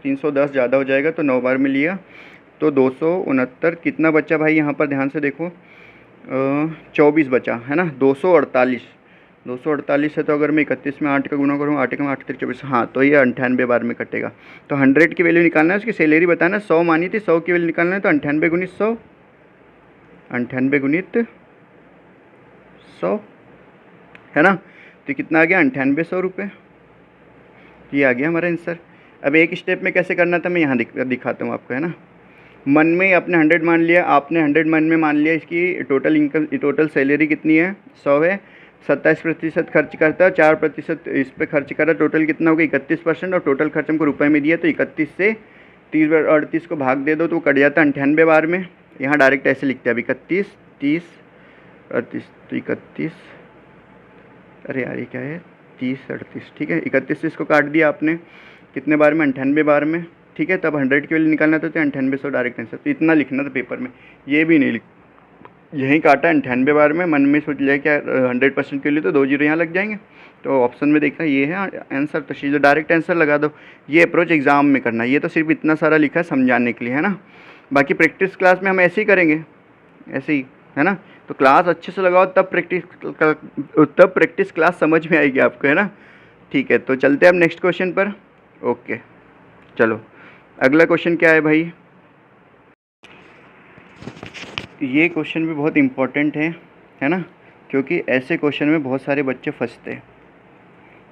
310 ज़्यादा हो जाएगा, तो 9 बार में लिया तो 269, कितना बचा भाई यहाँ पर ध्यान से देखो, 24 बचा, है ना। 248, 248 है, तो अगर मैं 31 में 8 का गुना करूँ, 8 का 8 3 24, हाँ तो ये 98 बार में कटेगा। तो 100 की वैल्यू निकालना है, उसकी सैलरी बताना, 100 मानी थी, 100 की वैल्यू निकालना है, तो 98 गुणित 100, 98 गुणित 100 है ना। तो कितना आ गया, 9800 रुपये। ये आ गया हमारा आंसर। अब एक स्टेप में कैसे करना था मैं यहाँ दिखाता हूँ आपको, है ना। मन में आपने 100 मान लिया, आपने 100 मन में मान लिया, इसकी टोटल इनकम, टोटल सैलरी कितनी है, 100 है, 27% खर्च करता है, 4% इस पर खर्च कर रहा है, टोटल कितना होगा 31%, और टोटल खर्च हमको रुपए में दिया, तो 31 से 30 और 38 को भाग दे दो तो वो कट जाता है 98 बार में। यहाँ डायरेक्ट ऐसे लिखते हैं, अब 31 30 38, तो 31, अरे यार ये क्या है, 30 38, ठीक है, 31 से इसको काट दिया आपने, कितने बार में, 98 बार में, ठीक है। तब 100 की वैल्यू निकालना था, तो 9800 डायरेक्ट आंसर, तो इतना लिखना था पेपर में, ये भी नहीं लिख, यहीं काटा 98 बार में, मन में सोच लिया क्या 100% के लिए तो 2 जीरो यहाँ लग जाएंगे, तो ऑप्शन में देखा ये है आंसर, तो सीधे डायरेक्ट आंसर लगा दो। ये अप्रोच एग्जाम में करना, ये तो सिर्फ इतना सारा लिखा है समझाने के लिए, है ना। बाकी प्रैक्टिस क्लास में हम ऐसे ही करेंगे, ऐसे ही, है ना। तो क्लास अच्छे से लगाओ, तब प्रैक्टिस क्लास समझ में आएगी आपको, है ना। ठीक है, तो चलते हैं अब नेक्स्ट क्वेश्चन पर। ओके चलो, अगला क्वेश्चन क्या है भाई, ये क्वेश्चन भी बहुत इम्पोर्टेंट है ना, क्योंकि ऐसे क्वेश्चन में बहुत सारे बच्चे फंसते हैं,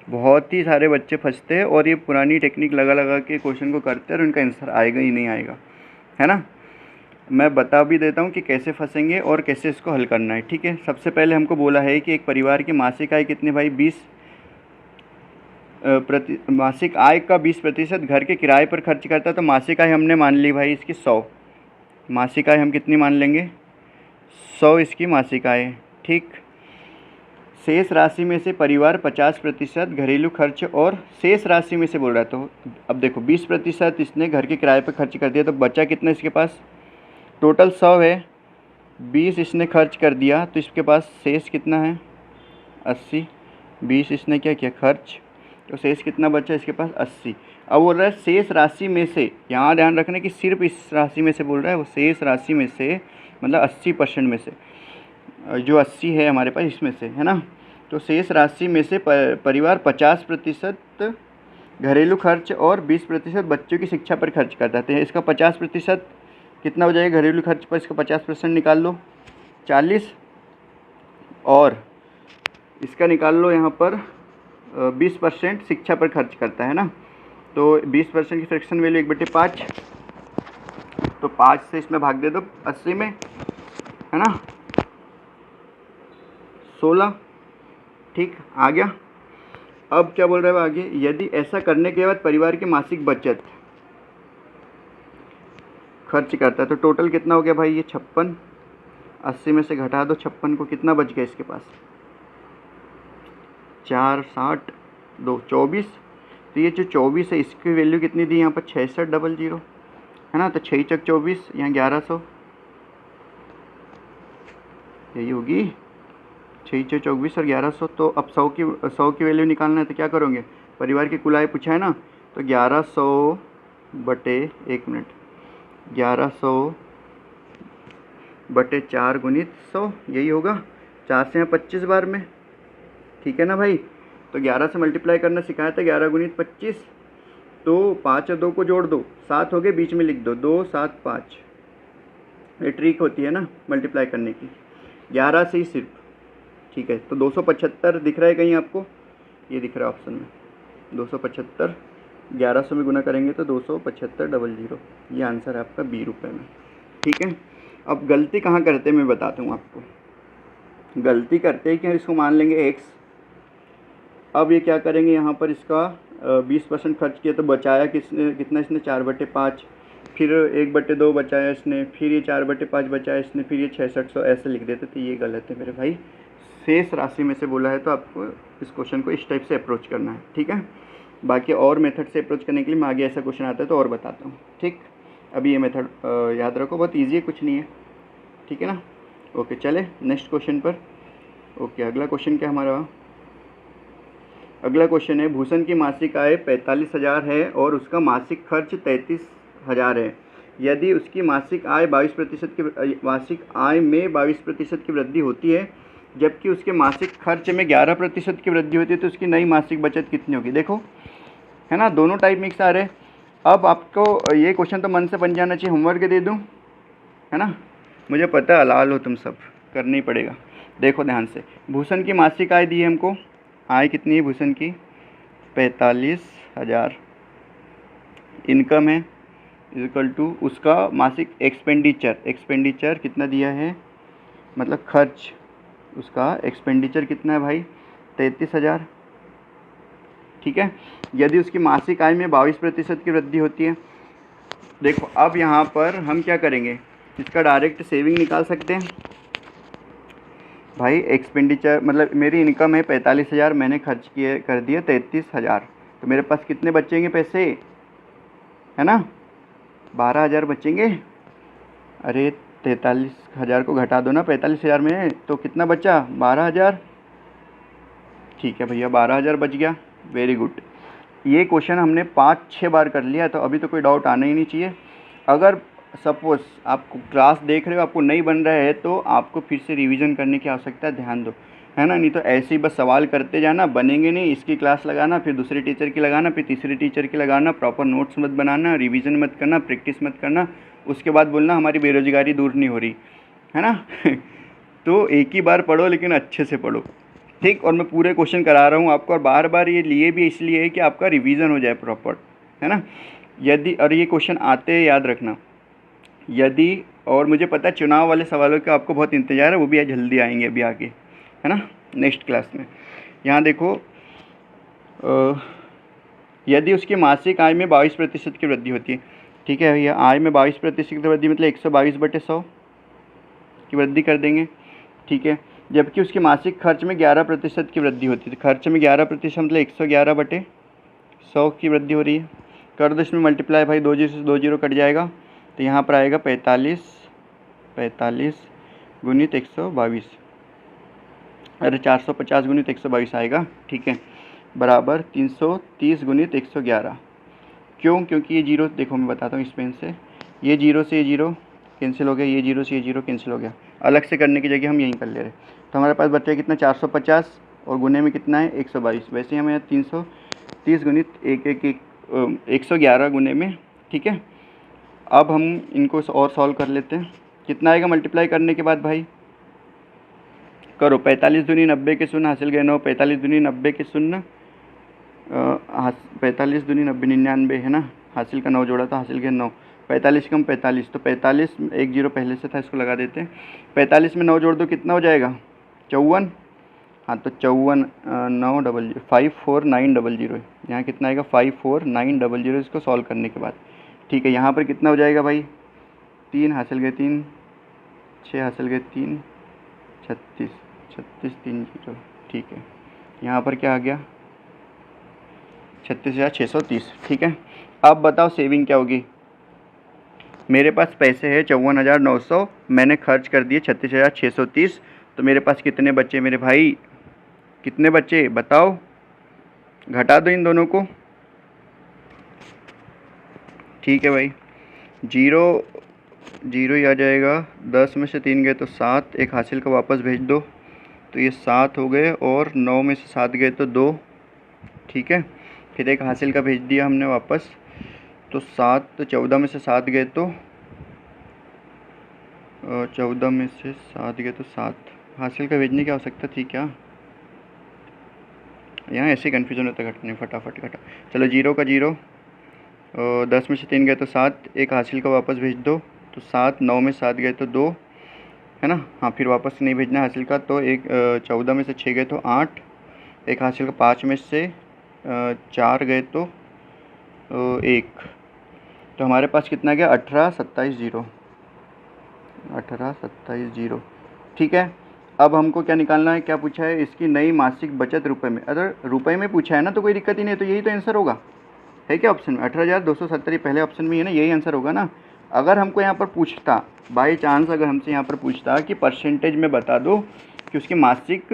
बहुत ही सारे बच्चे फंसते हैं, और ये पुरानी टेक्निक लगा लगा के क्वेश्चन को करते हैं और उनका आंसर आएगा ही नहीं आएगा, है ना। मैं बता भी देता हूँ कि कैसे फंसेंगे और कैसे इसको हल करना है, ठीक है। सबसे पहले हमको बोला है कि एक परिवार की मासिक आय कितनी भाई, 20 मासिक आय का 20% घर के किराए पर खर्च करता है, तो मासिक आय हमने मान ली भाई इसकी 100, मासिक आय हम कितनी मान लेंगे, 100 इसकी मासिक आय, ठीक। शेष राशि में से परिवार 50% घरेलू खर्च, और शेष राशि में से बोल रहा है, तो अब देखो 20% इसने घर के किराए पर खर्च कर दिया, तो बचा कितना इसके पास, टोटल 100 है, 20 इसने खर्च कर दिया, तो इसके पास शेष कितना है 80, 20 इसने क्या किया खर्च, तो शेष कितना बचा इसके पास 80। अब बोल रहा है शेष राशि में से, यहाँ ध्यान रखना कि सिर्फ इस राशि में से बोल रहा है, वो शेष राशि में से मतलब 80% में से, जो 80 है हमारे पास इसमें से, है ना। तो शेष राशि में से परिवार 50% घरेलू खर्च और 20% बच्चों की शिक्षा पर खर्च करता है। इसका 50% कितना हो जाएगा घरेलू खर्च पर, इसका 50% निकाल लो 40, और इसका निकाल लो यहाँ पर 20% शिक्षा पर खर्च करता है ना। तो 20% की फ्रैक्शन वैल्यू 1/5, तो 5 से इसमें भाग दे दो 80 में, है ना, 16, ठीक आ गया। अब क्या बोल रहा है आगे, यदि ऐसा करने के बाद परिवार की मासिक बचत खर्च करता है, तो टोटल कितना हो गया भाई, ये 56, 80 में से घटा दो 56 को, कितना बच गया इसके पास, 4 60 2 24, तो ये जो 24 है इसकी वैल्यू कितनी दी यहाँ पर 6600, है ना। तो 6 चक 24, यहाँ 1100, यही होगी 6 चक 24 और 1100। तो अब 100 की वैल्यू निकालना है, तो क्या करोगे, परिवार की कुल आय पूछा है ना, तो 1100 बटे 1 मिनट 1100 बटे 4 गुणित 100, यही होगा, 4 से यहाँ 25 बार में, ठीक है ना भाई। तो 11 से मल्टीप्लाई करना सिखाया था, 11 गुणित 25, तो 5 और 2 को जोड़ दो 7 हो गए, बीच में लिख दो 2 7 5, ये ट्रिक होती है ना मल्टीप्लाई करने की, 11 से ही सिर्फ, ठीक है। तो 275 दिख रहा है कहीं आपको, ये दिख रहा है ऑप्शन में 275, 1100 में गुना करेंगे तो 27500, ये आंसर है आपका 20 रुपये में, ठीक है। अब गलती कहाँ करते हैं मैं बताता हूँ आपको, गलती करते हैं कि इसको मान लेंगे x, अब ये क्या करेंगे यहाँ पर इसका 20% खर्च किया, तो बचाया कितना इसने 4/5, फिर 1/2 बचाया इसने, फिर ये 4/5 बचाया इसने, फिर ये 6600, ऐसे लिख देते, तो ये गलत है मेरे भाई। शेष राशि में से बोला है, तो आपको इस क्वेश्चन को इस टाइप से अप्रोच करना है, ठीक है। बाकी और मेथड से अप्रोच करने के लिए मैं आगे ऐसा क्वेश्चन आता है तो और बताता हूँ, ठीक। अभी ये मेथड याद रखो, बहुत ईजी है, कुछ नहीं है, ठीक है ना। ओके चले नेक्स्ट क्वेश्चन पर। ओके अगला क्वेश्चन क्या हमारा, अगला क्वेश्चन है, भूषण की मासिक आय 45,000 है और उसका मासिक खर्च 33,000 है। यदि उसकी मासिक आय 22% की, मासिक आय में 22% की वृद्धि होती है, जबकि उसके मासिक खर्च में 11% की वृद्धि होती है, तो उसकी नई मासिक बचत कितनी होगी। देखो, है ना, दोनों टाइप मिक्स आ रहे हैं। अब आपको ये क्वेश्चन तो मन से बन जाना चाहिए, होमवर्क दे दूँ, है ना, मुझे पता है लाल हो तुम सब, करना ही पड़ेगा। देखो ध्यान से, भूषण की मासिक आय दी है हमको, आय कितनी है भूषण की, 45,000 इनकम है, इक्वल टू उसका मासिक एक्सपेंडिचर कितना दिया है, मतलब खर्च, उसका एक्सपेंडिचर कितना है भाई, 33,000। ठीक है, यदि उसकी मासिक आय में 22% की वृद्धि होती है। देखो अब यहाँ पर हम क्या करेंगे, इसका डायरेक्ट सेविंग निकाल सकते हैं भाई। एक्सपेंडिचर मतलब मेरी इनकम है 45,000, मैंने खर्च किए कर दिए 33,000, तो मेरे पास कितने बचेंगे पैसे, है ना, 12,000 बचेंगे। अरे 43,000 को घटा दो ना 45,000 में, तो कितना बचा, 12,000। ठीक है भैया, 12,000 बच गया, वेरी गुड। ये क्वेश्चन हमने 5-6 बार कर लिया, तो अभी तो कोई डाउट आना ही नहीं चाहिए। अगर सपोज़ आपको क्लास देख रहे हो, आपको नहीं बन रहा है, तो आपको फिर से रिवीजन करने की आवश्यकता है, ध्यान दो, है ना, नहीं तो ऐसे ही बस सवाल करते जाना, बनेंगे नहीं। इसकी क्लास लगाना, फिर दूसरे टीचर की लगाना, फिर तीसरे टीचर की लगाना, प्रॉपर नोट्स मत बनाना, रिवीजन मत करना, प्रैक्टिस मत करना, उसके बाद बोलना हमारी बेरोजगारी दूर नहीं हो रही, है ना। तो एक ही बार पढ़ो, लेकिन अच्छे से पढ़ो, ठीक। और मैं पूरे क्वेश्चन करा रहा हूँ आपको, और बार बार ये लिए भी इसलिए है कि आपका रिवीजन हो जाए प्रॉपर, है ना। यदि, और ये क्वेश्चन आते हैं याद रखना, यदि, और मुझे पता है चुनाव वाले सवालों का आपको बहुत इंतज़ार है, वो भी जल्दी आएंगे अभी आगे, है ना, नेक्स्ट क्लास में। यहाँ देखो, यदि उसकी मासिक आय में 22% की वृद्धि होती है, ठीक है भैया, आय में 22% की वृद्धि मतलब 122/100 की वृद्धि कर देंगे, ठीक है। जबकि उसके मासिक खर्च में 11% की वृद्धि होती है, तो खर्च में 11% मतलब 111/100 की वृद्धि हो रही है। कर दो इसमें मल्टीप्लाई भाई, 2 जीरो से 2 जीरो कट जाएगा, तो यहाँ पर आएगा 45 गुणित 122, अरे 450 गुणित 122 आएगा, ठीक है, बराबर 330 गुणित 111। क्यों, क्योंकि ये जीरो, देखो मैं बताता हूँ इस पेन से, ये जीरो से ये जीरो कैंसिल हो गया, ये जीरो से ये जीरो कैंसिल हो गया, अलग से करने की जगह हम यहीं कर ले रहे, तो हमारे पास बचा कितना, 450, और गुने में कितना है 122, वैसे ही हमें 330 गुणित 111 गुने में, ठीक है। अब हम इनको और सॉल्व कर लेते हैं, कितना आएगा मल्टीप्लाई करने के बाद भाई, करो, 45 दूनी 90 के शून्य, हासिल गए 9, 45 दूनी 90 के शून्य, 45 दूनी 90 99, है ना, हासिल का 9 जोड़ा था, हासिल के 9, 45 कम 45, तो 45, एक जीरो पहले से था, इसको लगा देते हैं। 45 में 9 जोड़ दो, कितना हो जाएगा, 54, हाँ, तो 54 900 54900, यहाँ कितना आएगा 54900, इसको सॉल्व करने के बाद, ठीक है। यहाँ पर कितना हो जाएगा भाई, 3 हासिल गए 3, 6 हासिल गए 3, 36 3 0, ठीक है। यहाँ पर क्या आ गया, 36,630, ठीक है। अब बताओ सेविंग क्या होगी, मेरे पास पैसे है 54,900, मैंने खर्च कर दिए 36,630, तो मेरे पास कितने बचे मेरे भाई, कितने बचे बताओ, घटा दो इन दोनों को, ठीक है भाई, जीरो जीरो ही आ जाएगा, 10 में से 3 गए तो 7, एक हासिल का वापस भेज दो, तो ये 7 हो गए, और 9 में से 7 गए तो 2, ठीक है, फिर एक हासिल का भेज दिया हमने वापस, तो 7, तो 14 में से 7 गए तो 14 में से 7 गए तो 7, हासिल का भेजने की आवश्यकता थी क्या, यहाँ ऐसे कन्फ्यूजन होता है, घटने फटाफट घटा, चलो जीरो का जीरो, 10 में से 3 गए तो 7, एक हासिल का वापस भेज दो, तो 7, 9 में 7 गए तो 2, है ना, हाँ, फिर वापस नहीं भेजना हासिल का, तो एक 14 में से 6 गए तो 8, एक हासिल का 5 में से 4 गए तो 1, तो हमारे पास कितना गया 18 27 0, 18 27 0, ठीक है। अब हमको क्या निकालना है, क्या पूछा है, इसकी नई मासिक बचत रुपए में, अगर रुपए में पूछा है ना तो कोई दिक्कत ही नहीं है, तो यही तो आंसर होगा, है क्या ऑप्शन में 18,270 पहले ऑप्शन में है ना, यही आंसर होगा ना। अगर हमको यहाँ पर पूछता, बाई चांस अगर हमसे यहाँ पर पूछता कि परसेंटेज में बता दो कि उसकी मासिक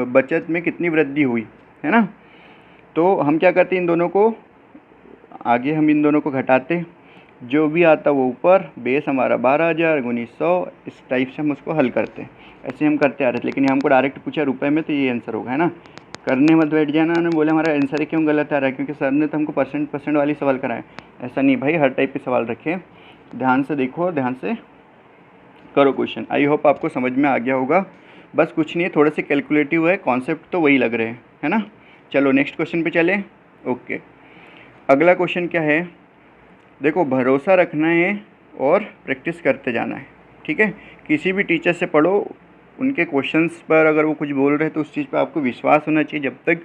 बचत में कितनी वृद्धि हुई, है ना, तो हम क्या करते इन दोनों को, आगे हम इन दोनों को घटाते, जो भी आता वो ऊपर, बेस हमारा 12,000 गुणित 100, इस टाइप से हम उसको हल करते हैं। ऐसे हम करते आ रहे थे, लेकिन ये हमको डायरेक्ट पूछा रुपए में, तो ये आंसर होगा, है ना। करने मत बैठ जाना, उन्होंने बोले हमारा आंसर क्यों गलत आ रहा है, क्योंकि सर ने तो हमको परसेंट वाली सवाल कराए। ऐसा नहीं भाई, हर टाइप के सवाल रखें, ध्यान से देखो, ध्यान से करो क्वेश्चन। आई होप आपको समझ में आ गया होगा। बस कुछ नहीं है, थोड़े से कैलकुलेटिव है, कॉन्सेप्ट तो वही लग रहे हैं, है ना। चलो नेक्स्ट क्वेश्चन पे चले। ओके, अगला क्वेश्चन क्या है, देखो भरोसा रखना है और प्रैक्टिस करते जाना है, ठीक है। किसी भी टीचर से पढ़ो, उनके क्वेश्चंस पर अगर वो कुछ बोल रहे हैं तो उस चीज़ पर आपको विश्वास होना चाहिए। जब तक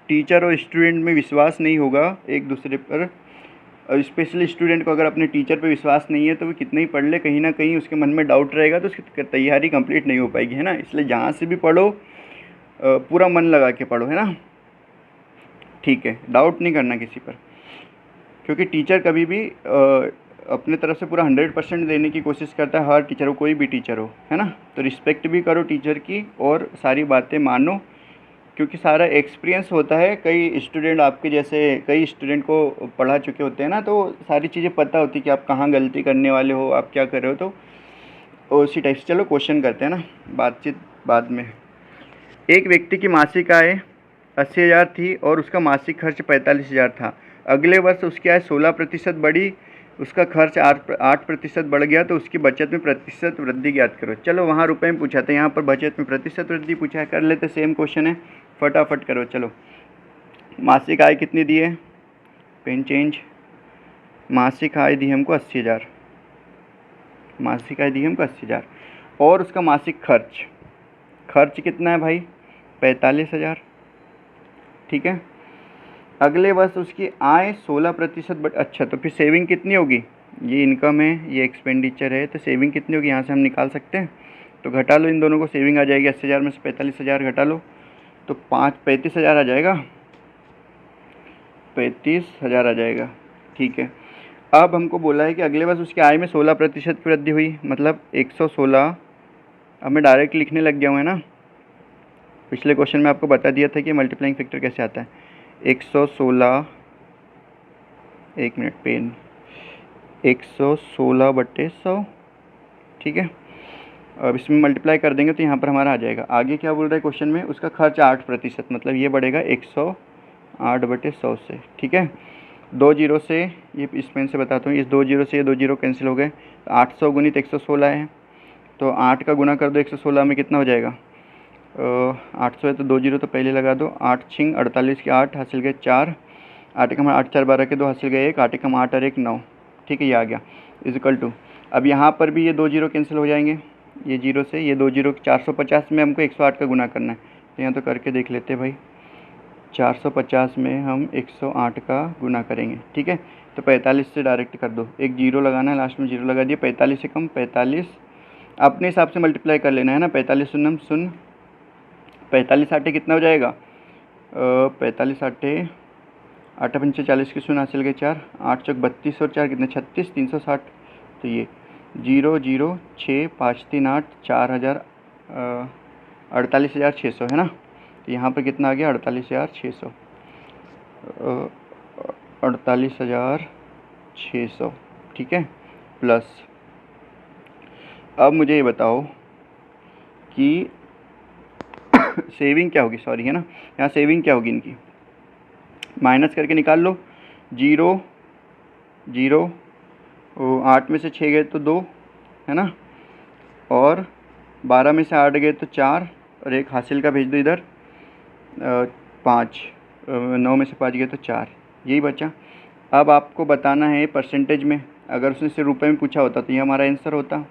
टीचर और स्टूडेंट में विश्वास नहीं होगा एक दूसरे पर, और स्पेशली स्टूडेंट को अगर अपने टीचर पे विश्वास नहीं है तो वो कितना ही पढ़ ले, कहीं ना कहीं उसके मन में डाउट रहेगा, तो उसकी तैयारी कंप्लीट नहीं हो पाएगी, है ना। इसलिए जहाँ से भी पढ़ो पूरा मन लगा के पढ़ो, है ना, ठीक है। डाउट नहीं करना किसी पर, क्योंकि टीचर कभी भी अपने तरफ से पूरा 100% देने की कोशिश करता है, हर टीचर हो, कोई भी टीचर हो, है ना। तो रिस्पेक्ट भी करो टीचर की और सारी बातें मानो, क्योंकि सारा एक्सपीरियंस होता है। कई स्टूडेंट आपके जैसे कई स्टूडेंट को पढ़ा चुके होते हैं ना, तो सारी चीज़ें पता होती है कि आप कहाँ गलती करने वाले हो, आप क्या कर रहे हो। तो उसी टाइप से चलो क्वेश्चन करते हैं ना, बातचीत बाद में। एक व्यक्ति की मासिक आय 80,000 थी और उसका मासिक खर्च 45,000 था। अगले वर्ष उसकी आय 16% बढ़ी, उसका खर्च 8% बढ़ गया, तो उसकी बचत में प्रतिशत वृद्धि ज्ञात करो। चलो वहाँ रुपए में पूछा था, यहाँ पर बचत में प्रतिशत वृद्धि पूछा है, कर लेते, सेम क्वेश्चन है, फटाफट करो। चलो मासिक आय कितनी दी है, पेन चेंज, मासिक आय दी हमको 80,000, मासिक आय दी हमको 80,000, और उसका मासिक खर्च, खर्च कितना है भाई 45,000, ठीक है। अगले वर्ष उसकी आय 16%, अच्छा तो फिर सेविंग कितनी होगी, ये इनकम है, ये एक्सपेंडिचर है, तो सेविंग कितनी होगी यहाँ से हम निकाल सकते हैं। तो घटा लो इन दोनों को, सेविंग आ जाएगी 80,000 में से 45,000 घटा लो, तो 35,000 आ जाएगा, 35,000 आ जाएगा, ठीक है। अब हमको बोला है कि अगले वर्ष उसकी आय में 16% की वृद्धि हुई, मतलब 116। अब मैं डायरेक्ट लिखने लग गया हूँ, है ना। पिछले क्वेश्चन में आपको बता दिया था कि मल्टीप्लाइंग फैक्टर कैसे आता है। 116, एक मिनट पेन, 116/100, ठीक है। अब इसमें मल्टीप्लाई कर देंगे तो यहाँ पर हमारा आ जाएगा। आगे क्या बोल रहा है क्वेश्चन में, उसका खर्च 8%, मतलब ये बढ़ेगा 108/100 से, ठीक है। 2 जीरो से, ये इस पेन से बताता हूँ, इस 2 जीरो से ये 2 जीरो कैंसिल हो गए, 800 गुणित 116 है, तो 8 का गुना कर दो 116 में, कितना हो जाएगा 800 है, तो 2 जीरो तो पहले लगा दो, 8 छिंग 48 के 8 हासिल गए 4, 8 एकम 8 4 12 के 2 हासिल गए 1, 8 एकम 8 और 1 9, ठीक है, ये आ गया इजिकल टू। अब यहाँ पर भी ये 2 जीरो कैंसिल हो जाएंगे, ये जीरो से ये 2 जीरो, 450 में हमको 108 का गुना करना है, तो यहाँ तो करके देख लेते हैं भाई। 450 में हम 108 का गुना करेंगे, ठीक है। तो 45 से डायरेक्ट कर दो, एक जीरो लगाना है, लास्ट में जीरो लगा दिया, 45 से कम 45, अपने हिसाब से मल्टीप्लाई कर लेना है ना, 45 शून्य शून्य, 45 आठे कितना हो जाएगा 45 आठे 8 पंचे 40 के शून्य हासिल गए 4, 8 चौक 32 और 4 कितने 36, 360, तो ये 0065384 48,600 है ना। तो यहाँ पर कितना आ गया 48,600, 48,600, ठीक है, प्लस। अब मुझे ये बताओ कि सेविंग क्या होगी, सॉरी, है ना, यहाँ सेविंग क्या होगी इनकी, माइनस करके निकाल लो। 0 0, 8 में से 6 गए तो 2, है ना, और 12 में से 8 गए तो 4, और एक हासिल का भेज दो इधर, 5, 9 में से 5 गए तो 4, यही बचा। अब आपको बताना है परसेंटेज में, अगर उसने सिर्फ रुपए में पूछा होता तो ये हमारा आंसर होता।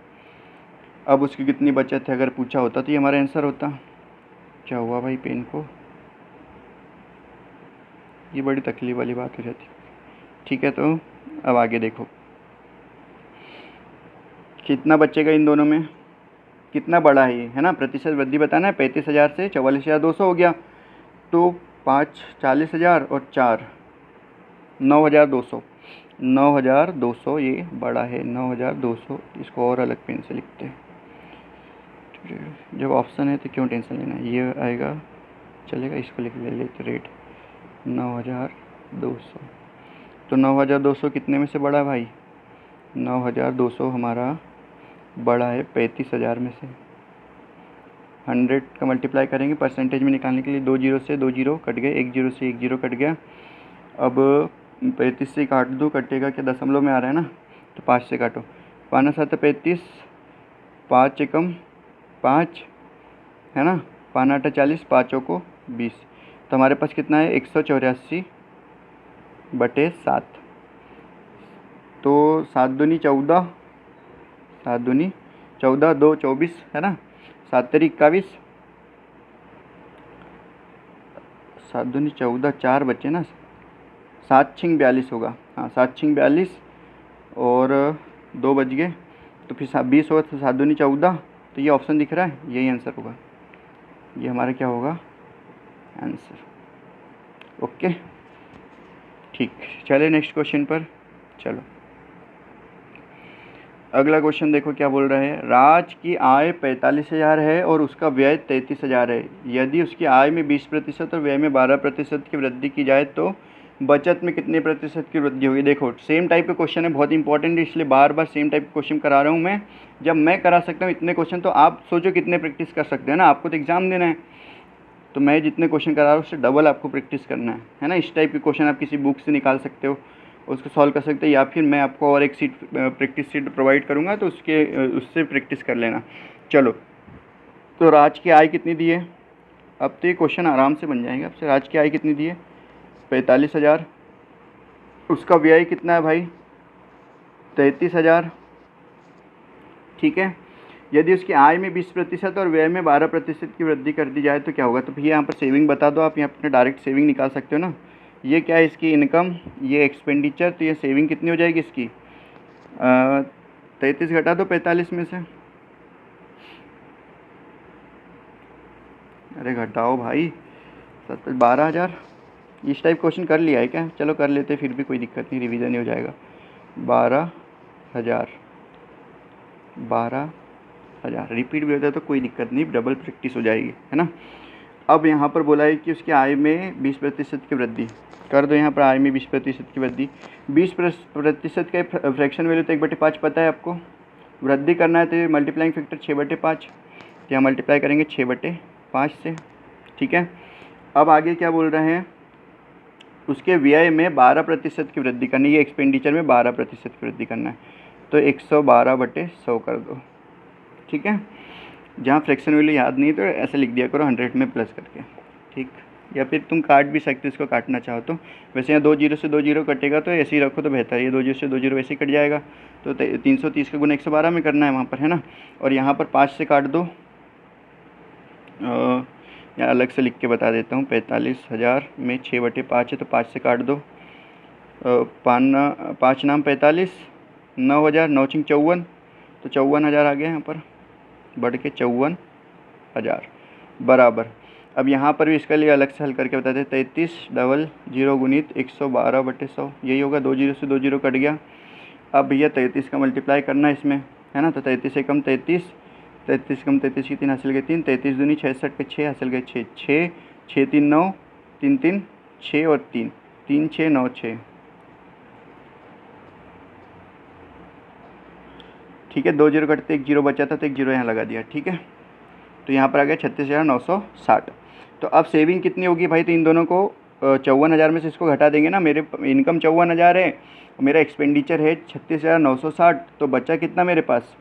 अब उसकी कितनी बचत है अगर पूछा होता तो ये हमारा आंसर होता। क्या हुआ भाई पेन को, ये बड़ी तकलीफ वाली बात हो जाती, ठीक है। तो अब आगे देखो कितना बचेगा इन दोनों में, कितना बड़ा है ये, है ना, प्रतिशत वृद्धि बताना है। 35,000 से 44,200 हो गया, तो 5 40,000 और 4 9,200, 9,200 ये बड़ा है, 9,200। इसको और अलग पेन से लिखते हैं, जब ऑप्शन है तो क्यों टेंशन लेना, ये आएगा चलेगा, इसको लिख लेते रेट 9,200। तो 9,200 कितने में से बड़ा है भाई, 9,200 हमारा बड़ा है 35,000 में से। 100 का मल्टीप्लाई करेंगे परसेंटेज में निकालने के लिए, 2 जीरो से 2 जीरो कट गए, 1 जीरो से 1 जीरो कट गया। अब 35 से काट दो, कटेगा क्या, दशमलव में आ रहा है ना, तो 5 से काटो। 5 7 35, 5 एकम 5 है ना, 5 8 40, 5 को 20, तो हमारे पास कितना है 184/7। तो 7 दूनी 14, 7 दूनी 14, 2 24 है ना, 7 तेरी 21, 7 दूनी 14, 4 बचे ना, 7 छिंग 42 होगा, हाँ 7 छिंग 42 और 2 बच गए, तो फिर 20 होगा, तो 7 दूनी 14, तो ये ऑप्शन दिख रहा है, यही आंसर होगा, ये हमारा क्या होगा आंसर। ओके ठीक, चले नेक्स्ट क्वेश्चन पर। चलो अगला क्वेश्चन देखो क्या बोल रहा है। राज की आय 45,000 है और उसका व्यय 33,000 है। यदि उसकी आय में 20% और व्यय में 12% की वृद्धि की जाए तो बचत में कितने प्रतिशत की वृद्धि होगी। देखो सेम टाइप का क्वेश्चन है, बहुत इंपॉर्टेंट है, इसलिए बार बार सेम टाइप का क्वेश्चन करा रहा हूँ मैं। जब मैं करा सकता हूँ इतने क्वेश्चन, तो आप सोचो कितने प्रैक्टिस कर सकते हैं ना, आपको तो एग्जाम देना है, तो मैं जितने क्वेश्चन करा रहा हूँ उससे डबल आपको प्रैक्टिस करना है ना। इस टाइप के क्वेश्चन आप किसी बुक से निकाल सकते हो, उसको सॉल्व कर सकते हैं, या फिर मैं आपको और एक सीट प्रैक्टिस सीट प्रोवाइड करूँगा, तो उससे प्रैक्टिस कर लेना। चलो तो राज की आय कितनी दी है, अब तो ये क्वेश्चन आराम से बन जाएंगे आपसे। राज की आय कितनी दी है 45,000, उसका व्यय कितना है भाई 33,000, ठीक है। यदि उसकी आय में 20% और व्यय में 12% की वृद्धि कर दी जाए तो क्या होगा। तो भैया यहाँ पर सेविंग बता दो, आप यहाँ अपने डायरेक्ट सेविंग निकाल सकते हो ना। ये क्या है इसकी इनकम, ये एक्सपेंडिचर, तो ये सेविंग कितनी हो जाएगी इसकी 33 घटा दो 45 में से, अरे घटाओ भाई 12,000। इस टाइप क्वेश्चन कर लिया है क्या, चलो कर लेते, फिर भी कोई दिक्कत नहीं, रिवीजन ही हो जाएगा। 12,000 रिपीट भी होता है तो कोई दिक्कत नहीं, डबल प्रैक्टिस हो जाएगी, है ना। अब यहाँ पर बोला है कि उसकी आय में 20% की वृद्धि कर दो। यहाँ पर आय में 20% की वृद्धि, 20% का फ्रैक्शन वैल्यू तो 1/5 पता है आपको। वृद्धि करना है तो मल्टीप्लाइंग फैक्टर 6/5, तो यहाँ मल्टीप्लाई करेंगे 6/5 से, ठीक है। अब आगे क्या बोल रहे हैं, उसके व्यय में 12% की वृद्धि करनी है, एक्सपेंडिचर में 12% की वृद्धि करना है, तो 112/100 कर दो, ठीक है। जहाँ फ्रैक्शन वैल्यू याद नहीं तो ऐसे लिख दिया करो 100 में प्लस करके, ठीक। या फिर तुम काट भी सकते हो इसको, काटना चाहो तो। वैसे यहाँ 2 जीरो से 2 जीरो कटेगा तो ऐसे ही रखो तो बेहतर है, ये 2 जीरो से 2 जीरो वैसे ही कट जाएगा, तो 330 का गुना 112 में करना है वहाँ पर, है ना। और यहाँ पर 5 से काट दो, यहाँ अलग से लिख के बता देता हूँ, 45,000 में 6/5 है तो 5 से काट दो, 5 नाम 45, 9,000, 9 छिंग 54, तो 54,000 आ गया यहाँ पर, बढ़ के 54,000 बराबर। अब यहाँ पर भी इसके लिए अलग से हल करके बताते हैं, 33 गुणित 112/100, यही होगा, 2 जीरो से 2 जीरो कट गया। अब भैया 33 का मल्टीप्लाई करना है इसमें, है ना, तो 33 से कम 33, 33 कम 33 की 3 हासिल गए 3, 33 दूनी 66 के 6 हासिल गए 6, 6 6 3 9, 3 3 6 और 3 3 6 9 6, ठीक है। 2 जीरो कटते 1 जीरो बचा था तो 1 जीरो यहाँ लगा दिया, ठीक है। तो यहाँ पर आ गया 36,960। तो अब सेविंग कितनी होगी भाई, तो इन दोनों को 54,000 में से इसको घटा देंगे ना। मेरे इनकम 54,000 है, मेरा एक्सपेंडिचर है 36,960, तो बचा कितना मेरे पास,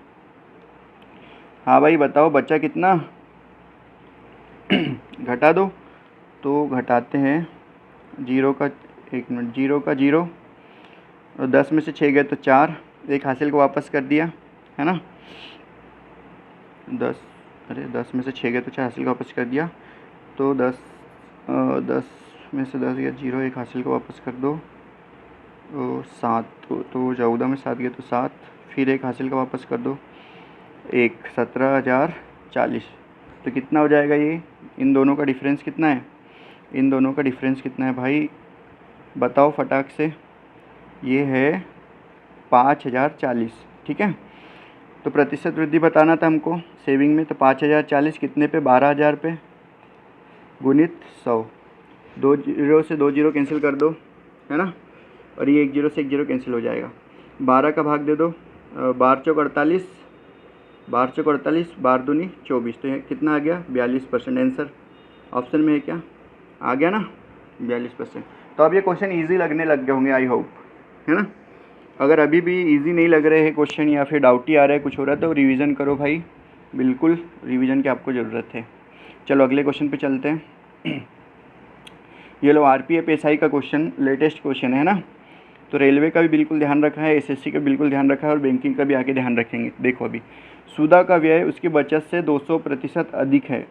हाँ भाई बताओ बचा कितना घटा दो, तो घटाते हैं जीरो का, 1 मिनट, जीरो का जीरो, और 10 में से 6 गए तो 4, एक हासिल को वापस कर दिया, है ना। 10 में से 6 गए तो 4 हासिल को वापस कर दिया, तो 10 में से 10 गया, जीरो, एक हासिल को वापस कर दो, तो 7, तो 14 में 7 गए तो 7, फिर एक हासिल का वापस कर दो, 17,040। तो कितना हो जाएगा ये, इन दोनों का डिफरेंस कितना है, इन दोनों का डिफरेंस कितना है भाई बताओ फटाक से, ये है 5,040, ठीक है। तो प्रतिशत वृद्धि बताना था हमको सेविंग में, तो 5,040 कितने पे, 12,000 पे, गुणित 100, 2 जीरो से 2 जीरो कैंसिल कर दो, है ना, और ये 1 जीरो से 1 जीरो कैंसिल हो जाएगा, 12 का भाग दे दो, 12 चौक 48, 12 चौक 48, 12 दूनी 24, तो ये कितना आ गया 42% आंसर ऑप्शन में है क्या, आ गया ना 42%। तो अब ये क्वेश्चन इजी लगने लग गए होंगे आई होप, है ना। अगर अभी भी इजी नहीं लग रहे हैं क्वेश्चन या फिर डाउट ही आ रहा है, कुछ हो रहा है, तो रिवीजन करो भाई, बिल्कुल रिवीजन की आपको ज़रूरत है। चलो अगले क्वेश्चन पे चलते हैं। ये लो आरपीएफ एसआई का क्वेश्चन, लेटेस्ट क्वेश्चन है ना। तो रेलवे का भी बिल्कुल ध्यान रखा है, एसएससी का बिल्कुल ध्यान रखा है, और बैंकिंग का भी आगे ध्यान रखेंगे। देखो अभी सुधा का व्यय उसकी बचत से 200% अधिक है।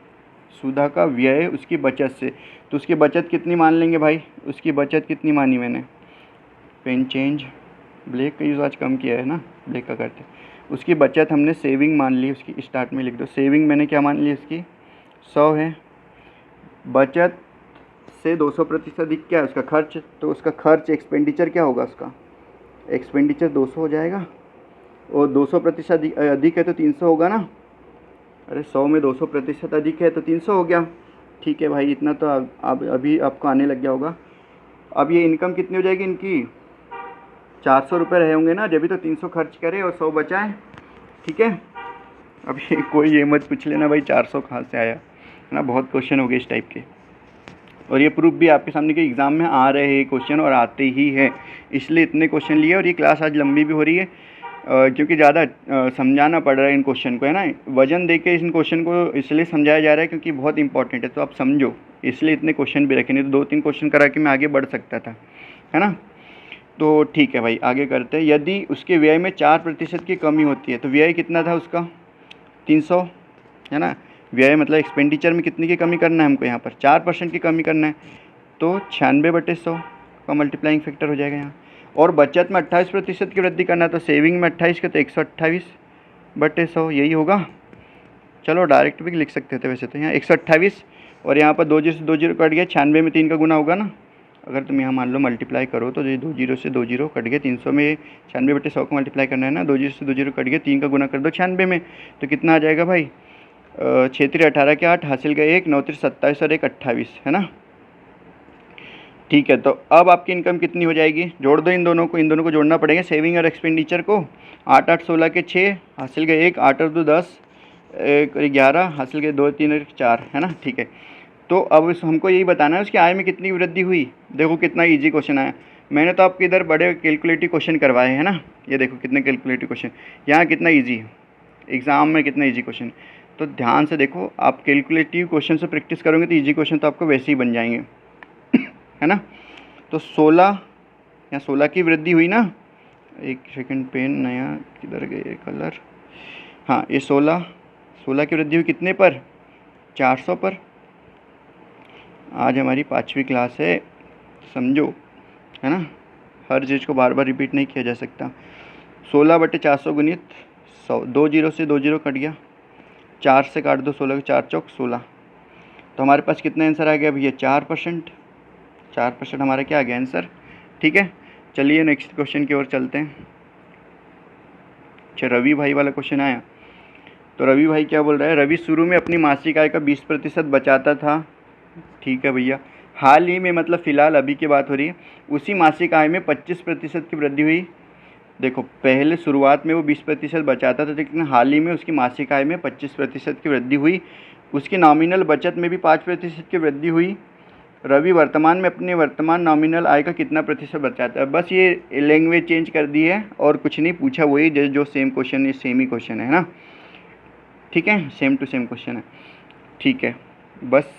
सुधा का व्यय उसकी बचत से, तो उसकी बचत कितनी मान लेंगे भाई, उसकी बचत कितनी मानी मैंने, पेन चेंज, ब्लैक का यूज़ आज कम किया है ना, ब्लैक का करते। उसकी बचत हमने सेविंग मान ली, उसकी स्टार्ट में लिख दो सेविंग, मैंने क्या मान ली उसकी 100 है। बचत से 200% अधिक क्या है उसका खर्च, तो उसका खर्च एक्सपेंडिचर क्या होगा, उसका एक्सपेंडिचर 200 हो जाएगा, और 200% अधिक है तो 300 होगा ना। अरे 100 में 200% अधिक है तो 300 हो गया। ठीक है भाई, इतना तो अब अभी आपको आने लग गया होगा। अब ये इनकम कितनी हो जाएगी इनकी, 400 रुपये रहे होंगे ना, जब भी तो 300 खर्च करे और 100 बचाए। ठीक है, अब ये कोई ये मत पूछ लेना भाई 400 कहाँ से आया, है ना। बहुत क्वेश्चन हो गए इस टाइप के, और ये प्रूफ भी आपके सामने के एग्ज़ाम में आ रहे हैं क्वेश्चन, और आते ही हैं, इसलिए इतने क्वेश्चन लिए। और ये क्लास आज लंबी भी हो रही है क्योंकि ज़्यादा समझाना पड़ रहा है इन क्वेश्चन को, है ना। वजन दे के इन क्वेश्चन को इसलिए समझाया जा रहा है क्योंकि बहुत इंपॉर्टेंट है, तो आप समझो, इसलिए इतने क्वेश्चन भी रखे, नहीं तो 2-3 क्वेश्चन करा के मैं आगे बढ़ सकता था, है ना। तो ठीक है भाई, आगे करते हैं। यदि उसके व्यय में 4% की कमी होती है, तो व्यय कितना था उसका 300, है ना। व्यय मतलब एक्सपेंडिचर में कितनी की कमी करना है हमको, यहाँ पर 4% की कमी करना है, तो 96/100 का मल्टीप्लाइंग फैक्टर हो जाएगा यहाँ। और बचत में 28% की वृद्धि करना है, तो सेविंग में 28 का तो 128/100 यही होगा। चलो डायरेक्ट भी लिख सकते थे वैसे तो, यहाँ 128, और यहाँ पर 2 जीरो से 2 जीरो कट गया, 96 में 3 का गुना होगा ना। अगर तुम यहाँ मान लो मल्टीप्लाई करो तो ये 2 जीरो से 2 जीरो कट गया, 300 में 96/100 को मल्टीप्लाई करना है ना, 2 जीरो से 2 जीरो कट गया, 3 का गुना कर दो 96 में, तो कितना आ जाएगा भाई 6 18 के 8 हासिल गए 1 9 27 और 1 28, है ना। ठीक है, तो अब आपकी इनकम कितनी हो जाएगी, जोड़ दो इन दोनों को जोड़ना पड़ेगा, सेविंग और एक्सपेंडिचर को। 8 8 16 के 6 हासिल गए 1, 8 और 2 10, 1 11 हासिल गए 2 3 और 4, है ना। ठीक है, तो अब हमको यही बताना है उसकी आय में कितनी वृद्धि हुई। देखो कितना इजी क्वेश्चन आया, मैंने तो आपके इधर बड़े कैलकुलेटिव क्वेश्चन करवाए हैं ना, ये देखो कितने कैलकुलेटिव क्वेश्चन, यहाँ कितना ईजी है, एग्ज़ाम में कितना ईजी क्वेश्चन। तो ध्यान से देखो, आप कैलकुलेटिव क्वेश्चन से प्रैक्टिस करोगे तो ईजी क्वेश्चन तो आपको वैसे ही बन जाएंगे, है ना। तो 16, यहाँ 16 की वृद्धि हुई ना, एक सेकंड पेन नया किधर गए कलर, हाँ ये 16 की वृद्धि हुई कितने पर, 400 पर। आज हमारी 5वीं क्लास है, समझो, है ना, हर चीज़ को बार बार रिपीट नहीं किया जा सकता। 16/400 गुणित 100, 2 जीरो से 2 जीरो कट गया, 4 से काट दो 16 के 4 चौक 16, तो हमारे पास कितना आंसर आ गया भैया 4%। 4% हमारा क्या आ गया आंसर। ठीक है, चलिए नेक्स्ट क्वेश्चन की ओर चलते हैं। अच्छा, रवि भाई वाला क्वेश्चन आया, तो रवि भाई क्या बोल रहा है, रवि शुरू में अपनी मासिक आय का 20% बचाता था। ठीक है भैया, हाल ही में मतलब फ़िलहाल अभी की बात हो रही है, उसी मासिक आय में 25% की वृद्धि हुई। देखो पहले शुरुआत में वो 20% बचाता था, लेकिन हाल ही में उसकी मासिक आय में 25% की वृद्धि हुई। उसकी नॉमिनल बचत में भी 5% की वृद्धि हुई। रवि वर्तमान में अपने वर्तमान नॉमिनल आय का कितना प्रतिशत बचाता है। बस ये लैंग्वेज चेंज कर दी है और कुछ नहीं पूछा, वही जो सेम क्वेश्चन है, सेम ही क्वेश्चन है ना। ठीक है, सेम टू सेम क्वेश्चन है। ठीक है, बस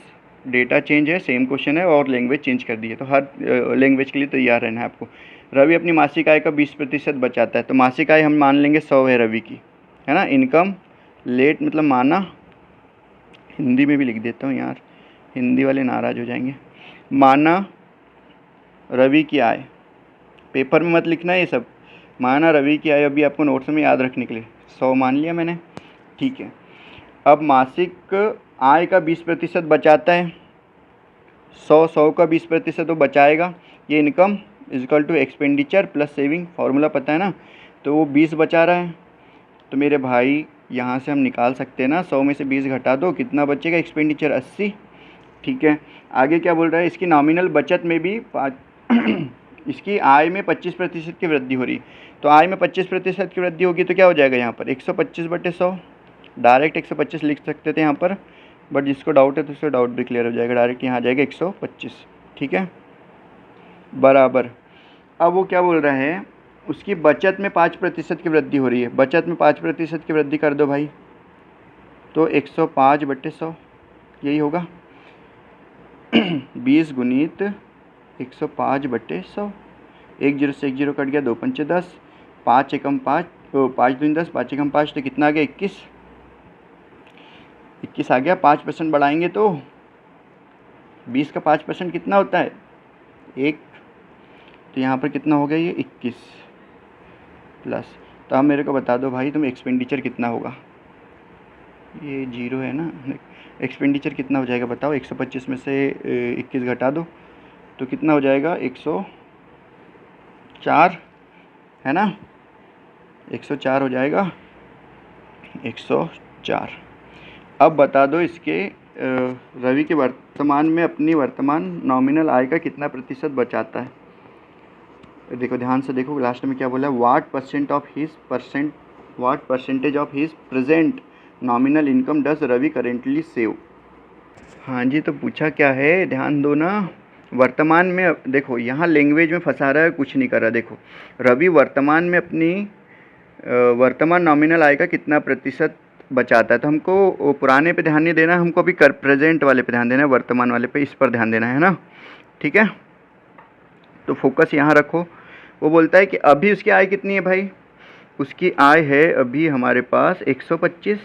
डेटा चेंज है, सेम क्वेश्चन है और लैंग्वेज चेंज कर दी है, तो हर लैंग्वेज के लिए तैयार रहना है आपको। रवि अपनी मासिक आय का 20% बचाता है, तो मासिक आय हम मान लेंगे 100 है रवि की, है ना। इनकम लेट मतलब माना, हिंदी में भी लिख देता हूँ यार, हिंदी वाले नाराज़ हो जाएंगे। माना रवि की आय, पेपर में मत लिखना ये सब, माना रवि की आय, अभी आपको नोट्स में याद रखने के लिए 100 मान लिया मैंने। ठीक है, अब मासिक आय का 20% बचाता है, 100 का 20% तो बचाएगा। ये income is equal to expenditure plus saving, formula पता है ना। तो वो 20 बचा रहा है, तो मेरे भाई यहाँ से हम निकाल सकते हैं ना, 100 में से 20 घटा दो, कितना बचेगा एक्सपेंडिचर 80। ठीक है, आगे क्या बोल रहा है, इसकी नॉमिनल बचत में भी इसकी आय में 25% की वृद्धि हो रही। तो आय में 25% की वृद्धि होगी तो क्या हो जाएगा यहाँ पर 125/100। डायरेक्ट 125 लिख सकते थे यहाँ पर, बट जिसको डाउट है तो उसका डाउट भी क्लियर हो जाएगा। डायरेक्ट यहाँ आ जाएगा 125, ठीक है, बराबर। अब वो क्या बोल रहा है, उसकी बचत में 5% की वृद्धि हो रही है। बचत में 5% की वृद्धि कर दो भाई, तो 105/100 यही होगा। 20 गुणित 105/100, 1 0 से 1 0 कट गया, 2 पंचे 10, 5 एकम 5, 5 दूनी 10, 5 एकम 5, तो कितना आ गया 21 आ गया। 5% बढ़ाएंगे तो 20 का 5% कितना होता है 1, तो यहाँ पर कितना हो गया ये 21 प्लस। तो अब मेरे को बता दो भाई तुम एक्सपेंडिचर कितना होगा, ये 0 है ना, एक्सपेंडिचर कितना हो जाएगा बताओ। 125 में से 21 घटा दो तो कितना हो जाएगा 104, है ना, 104 हो जाएगा, 104। अब बता दो इसके रवि के वर्तमान में अपनी वर्तमान नॉमिनल आय का कितना प्रतिशत बचाता है। देखो ध्यान से देखो, लास्ट में क्या बोला, what percentage of his present nominal income does Ravi currently save. हाँ जी, तो पूछा क्या है, ध्यान दो ना, वर्तमान में। देखो यहाँ लैंग्वेज में फंसा रहा है, कुछ नहीं कर रहा। देखो रवि वर्तमान में अपनी वर्तमान नॉमिनल आय का कितना प्रतिशत बचाता है, तो हमको पुराने पे ध्यान नहीं देना, हमको अभी प्रेजेंट वाले पे ध्यान देना है, वर्तमान वाले पे, इस पर ध्यान देना है ना, ठीक है। तो फोकस यहाँ रखो। वो बोलता है कि अभी उसकी आय कितनी है भाई, उसकी आय है अभी हमारे पास 125,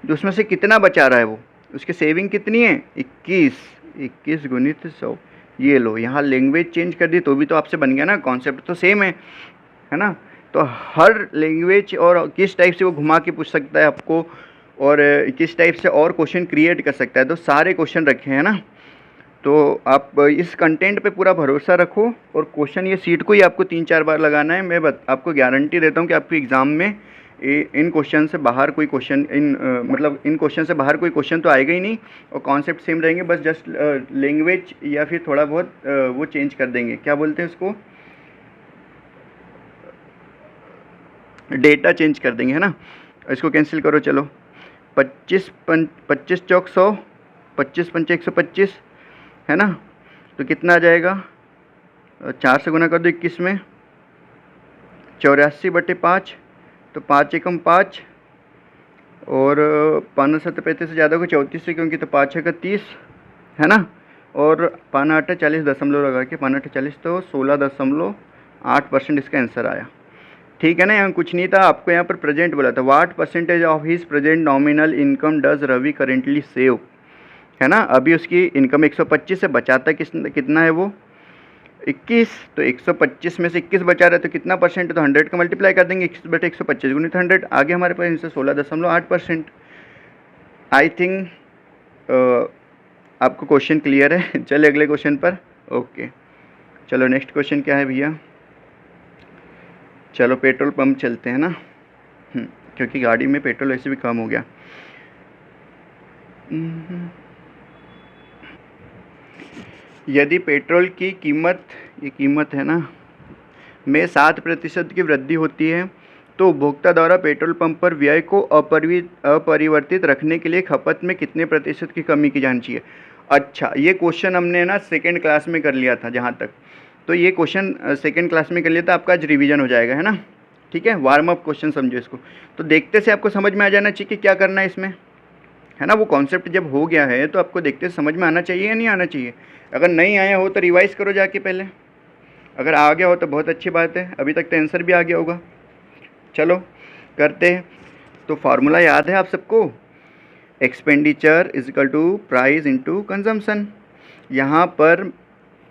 तो उसमें से कितना बचा रहा है वो, उसकी सेविंग कितनी है 21 गुणित 100। ये लो, यहाँ लैंग्वेज चेंज कर दी तो भी तो आपसे बन गया ना, कॉन्सेप्ट तो सेम है ना। तो हर लैंग्वेज और किस टाइप से वो घुमा के पूछ सकता है आपको, और किस टाइप से और क्वेश्चन क्रिएट कर सकता है, तो सारे क्वेश्चन रखे हैं ना। तो आप इस कंटेंट पे पूरा भरोसा रखो, और क्वेश्चन ये सीट को ही आपको 3-4 बार लगाना है। मैं आपको गारंटी देता हूँ कि आपके एग्ज़ाम में इन क्वेश्चन से बाहर कोई क्वेश्चन, इन क्वेश्चन से बाहर कोई क्वेश्चन तो आएगा ही नहीं, और कॉन्सेप्ट सेम रहेंगे, बस जस्ट लैंग्वेज या फिर थोड़ा बहुत वो चेंज कर देंगे, क्या बोलते हैं उसको, डेटा चेंज कर देंगे, है ना। इसको कैंसिल करो, चलो 25 चौक 100, 25 पंचे 125, है ना। तो कितना आ जाएगा, 4 से गुना कर दो 21 में, 84/5, तो 5 एकम 5, और 5 7 35 से ज़्यादा को 34 से, क्योंकि तो 5 6 का 30, है ना, और 5 8 40 दशमलव लगा के 5 8 40, तो 16.8% इसका आंसर आया, ठीक है ना। यहाँ कुछ नहीं था, आपको यहाँ पर प्रेजेंट बोला था, what percentage of his present nominal income does Ravi currently save, है ना। अभी उसकी इनकम 125 से बचाता कितना है वो 21, तो 125 में से 21 बचा रहा है, तो कितना परसेंट है, तो 100 का मल्टीप्लाई कर देंगे, 21/125 गुणित 100, आगे हमारे पास इनसे 16.8%। आई थिंक आपको क्वेश्चन क्लियर है। चले अगले क्वेश्चन पर, ओके। चलो नेक्स्ट क्वेश्चन क्या है भैया, चलो पेट्रोल पंप चलते हैं ना, क्योंकि गाड़ी में पेट्रोल वैसे भी कम हो गया। यदि पेट्रोल की कीमत, ये कीमत है ना, में 7% की वृद्धि होती है, तो उपभोक्ता द्वारा पेट्रोल पंप पर व्यय को अपरिवर्तित रखने के लिए खपत में कितने प्रतिशत की कमी की जानी चाहिए। अच्छा, ये क्वेश्चन हमने ना सेकेंड क्लास में कर लिया था जहाँ तक, तो ये क्वेश्चन सेकेंड क्लास में कर लिया था, आपका आज रिवीजन हो जाएगा, है ना, ठीक है। वार्म अप क्वेश्चन समझो इसको, तो देखते से आपको समझ में आ जाना चाहिए कि क्या करना है इसमें, है ना। वो कॉन्सेप्ट जब हो गया है तो आपको देखते समझ में आना चाहिए या नहीं आना चाहिए। अगर नहीं आया हो तो रिवाइज़ करो जाके पहले, अगर आ गया हो तो बहुत अच्छी बात है, अभी तक तो आंसर भी आ गया होगा। चलो करते हैं। तो फार्मूला याद है आप सबको, expenditure is equal to price into consumption. यहाँ पर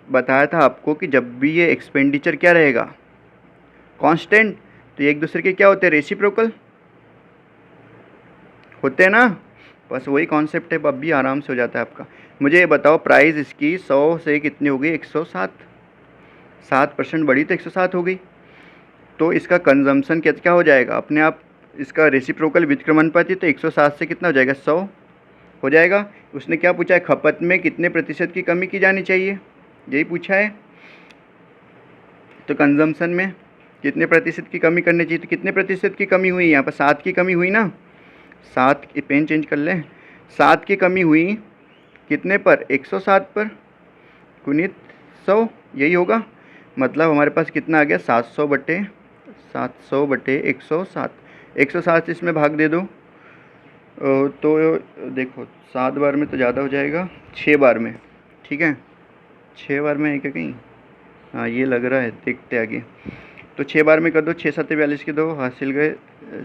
बताया था आपको कि जब भी ये एक्सपेंडिचर क्या रहेगा कांस्टेंट, तो ये एक दूसरे के क्या होते हैं, रेसिप्रोकल होते हैं ना, बस वही कॉन्सेप्ट है, अब भी आराम से हो जाता है आपका। मुझे ये बताओ प्राइस इसकी 100 से कितनी हो गई 107, 7% बढ़ी तो 107 हो गई, तो इसका कंजम्पशन क्या हो जाएगा अपने आप, इसका रेसिप्रोकल व्युत्क्रमानुपाती, तो 107 से कितना हो जाएगा 100 हो जाएगा। उसने क्या पूछा है, खपत में कितने प्रतिशत की कमी की जानी चाहिए, यही पूछा है। तो कंजम्पशन में कितने प्रतिशत की कमी करनी चाहिए? तो कितने प्रतिशत की कमी हुई यहाँ पर? 7 की कमी हुई ना, 7 की, पेन चेंज कर लें, 7 की कमी हुई कितने पर? 107 पर गुणित 100, यही होगा। मतलब हमारे पास कितना आ गया? 700 बटे 107, 107 इसमें भाग दे दो। तो देखो 7 बार में तो ज़्यादा हो जाएगा, 6 बार में, ठीक है, 6 बार में है क्या कहीं? हाँ ये लग रहा है, देखते आगे। तो 6 बार में कर दो, 6 7 42 के 2 हासिल गए,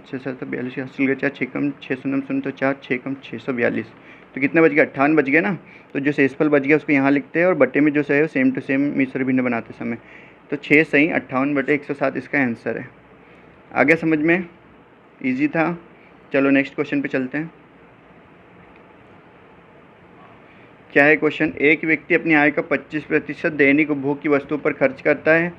6 7 42 हासिल गए 4, 6 कम 6 शून्य शून्य तो 4, 6 कम 642, तो कितने बच गए? 58 बच गए ना। तो जो शेषफल बच गया उसको यहाँ लिखते हैं और बटे में जो है सेम टू सेम मिश्र भिन्न बनाते समय। तो 6 सही 58 बटे 107 इसका आंसर है। आगे समझ में? ईजी था। चलो नेक्स्ट क्वेश्चन पे चलते हैं। क्या है क्वेश्चन? एक व्यक्ति अपनी आय का 25% दैनिक उपभोग की वस्तु पर खर्च करता है।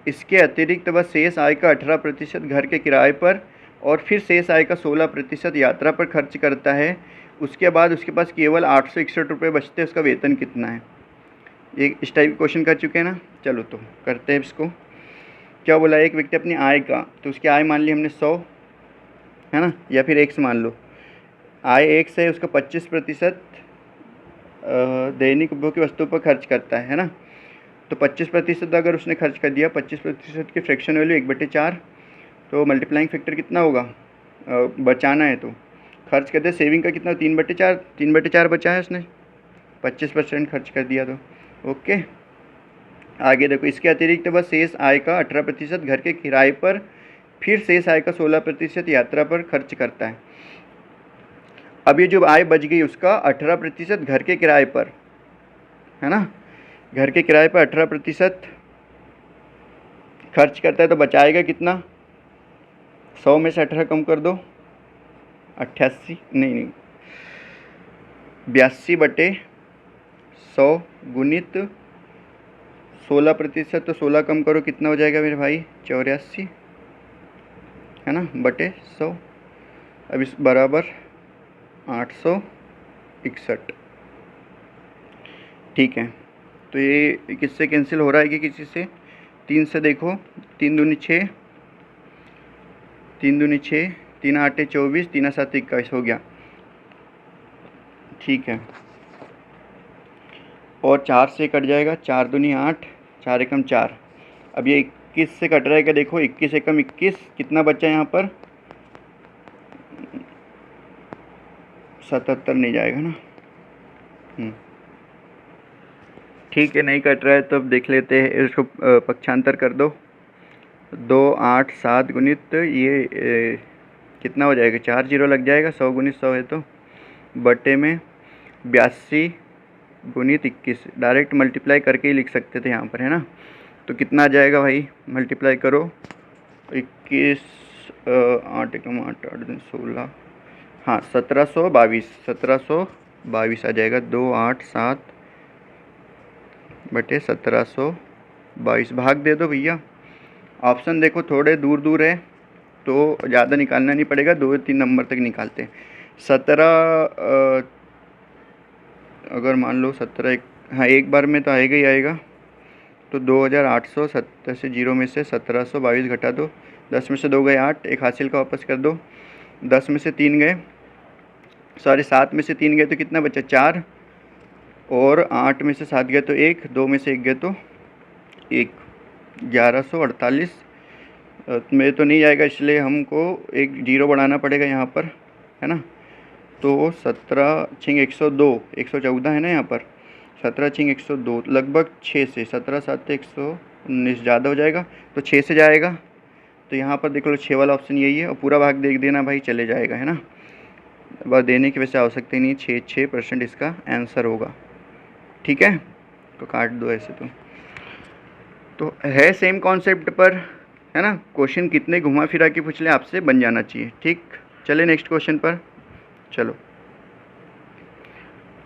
इसके अतिरिक्त वह शेष आय का 18% घर के किराए पर और फिर शेष आय का 16% यात्रा पर खर्च करता है। उसके बाद उसके पास केवल 861 रुपये बचते हैं। उसका वेतन कितना है? ये इस टाइप का क्वेश्चन कर चुके हैं ना। चलो तो करते हैं इसको। क्या बोला? एक व्यक्ति अपनी आय का, तो उसकी आय मान ली हमने 100 है ना, या फिर 1 मान लो। आय 1 है, उसका 25% दैनिक उपभोग की वस्तु पर खर्च करता है ना। तो 25% अगर उसने खर्च कर दिया, 25% की फ्रैक्शन वैल्यू 1/4, तो मल्टीप्लाइंग फैक्टर कितना होगा? बचाना है तो खर्च कर दे। सेविंग का कितना? 3/4, 3/4 बचा है उसने, 25% खर्च कर दिया तो। ओके, आगे देखो। इसके अतिरिक्त वह शेष आय का 18% घर के किराए पर फिर शेष आय का 16% यात्रा पर खर्च करता है। अब ये जो आय बच गई उसका 18% घर के किराए पर है ना, घर के किराए पर 18% खर्च करता है, तो बचाएगा कितना? 100 में से 18 कम कर दो, 88 नहीं 82 बटे 100 गुणित 16%, तो 16 कम करो, कितना हो जाएगा मेरे भाई? 84 है ना, बटे 100। अब इस बराबर 861। ठीक है, तो ये किससे कैंसिल हो रहा है कि किसी से? 3 से देखो, 3 दूनी 6, 3 दूनी 6, 3 8 24, 3 7 21 हो गया। ठीक है, और 4 से कट जाएगा, 4 दूनी 8, 4 एकम 4। अब ये 21 से कट रहा है क्या? देखो 21 एकम 21, कितना बचा यहाँ पर? 77 नहीं जाएगा ना। ठीक है, नहीं कट रहा है तो अब देख लेते हैं, इसको पक्षांतर कर दो। 2 8 7 गुणित ये कितना हो जाएगा? 4 जीरो लग जाएगा, 100 गुणित 100 है तो बटे में 82 गुणित 21, डायरेक्ट मल्टीप्लाई करके ही लिख सकते थे यहाँ पर, है ना। तो कितना आ जाएगा भाई? मल्टीप्लाई करो, 21 8 एकम 8 8 दिन 16, हाँ 1722 आ जाएगा। 2 8 7 बटे 1722 भाग दे दो भैया। ऑप्शन देखो थोड़े दूर दूर है तो ज़्यादा निकालना नहीं पड़ेगा, 2-3 नंबर तक निकालते हैं। 17 अगर मान लो 17 हाँ एक बार में तो आएगा ही आएगा, तो 2870 से 0 में से 1722 घटा दो, 10 में से 2 गए 8, एक हासिल का वापस कर दो, 10 में से 3 गए, सॉरी 7 में से 3 गए तो कितना बचा? 4, और 8 में से 7 गए तो 1, 2 में से 1 गए तो 1, 1148 में तो नहीं आएगा, इसलिए हमको एक जीरो बढ़ाना पड़ेगा यहाँ पर, है ना। तो 17 छिंग 102, 114 है ना यहाँ पर, 17 छिंग 102 लगभग 6 से, 17 7 119 ज़्यादा हो जाएगा तो 6 से जाएगा। तो यहाँ पर देख लो 6 वाला ऑप्शन यही है, और पूरा भाग देख देना भाई, चले जाएगा, है ना। बस देने की वैसे आवश्यकता ही नहीं, 6% इसका आंसर होगा। ठीक है, तो काट दो ऐसे। तो है सेम कॉन्सेप्ट पर, है ना। क्वेश्चन कितने घुमा फिरा के पूछ ले आपसे बन जाना चाहिए। ठीक, चले नेक्स्ट क्वेश्चन पर। चलो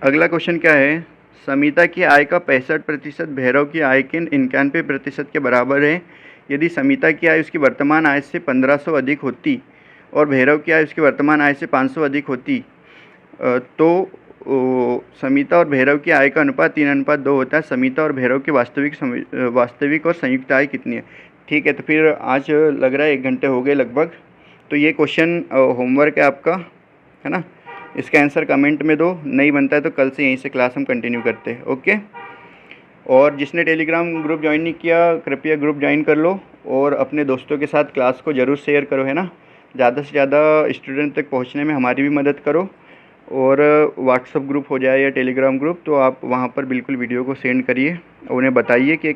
अगला क्वेश्चन क्या है? समिता की आय का 65% भैरव की आय के 91% के बराबर है। यदि समिता की आय उसकी वर्तमान आय से 1500 अधिक होती और भैरव की आय उसकी वर्तमान आय से 500 अधिक होती, तो समिता और भैरव की आय का अनुपात 3:2 होता है। समिता और भैरव की वास्तविक और संयुक्त आय कितनी है? ठीक है, तो फिर आज लग रहा है 1 घंटे हो गए लगभग। तो ये क्वेश्चन होमवर्क है आपका, है ना। इसका आंसर कमेंट में दो, नहीं बनता है तो कल से यहीं से क्लास हम कंटिन्यू करते हैं। ओके। और जिसने टेलीग्राम ग्रुप ज्वाइन नहीं किया, कृपया ग्रुप ज्वाइन कर लो और अपने दोस्तों के साथ क्लास को ज़रूर शेयर करो, है ना। ज़्यादा से ज़्यादा स्टूडेंट तक पहुंचने में हमारी भी मदद करो। और व्हाट्सअप ग्रुप हो जाए या टेलीग्राम ग्रुप, तो आप वहां पर बिल्कुल वीडियो को सेंड करिए, उन्हें बताइए कि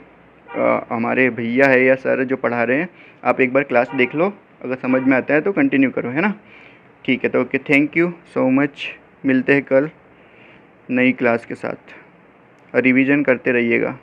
हमारे भैया है या सर जो पढ़ा रहे हैं, आप एक बार क्लास देख लो, अगर समझ में आता है तो कंटिन्यू करो, है ना। ठीक है, तो okay, thank you so much. मिलते हैं कल नई क्लास के साथ, रिवीजन करते रहिएगा।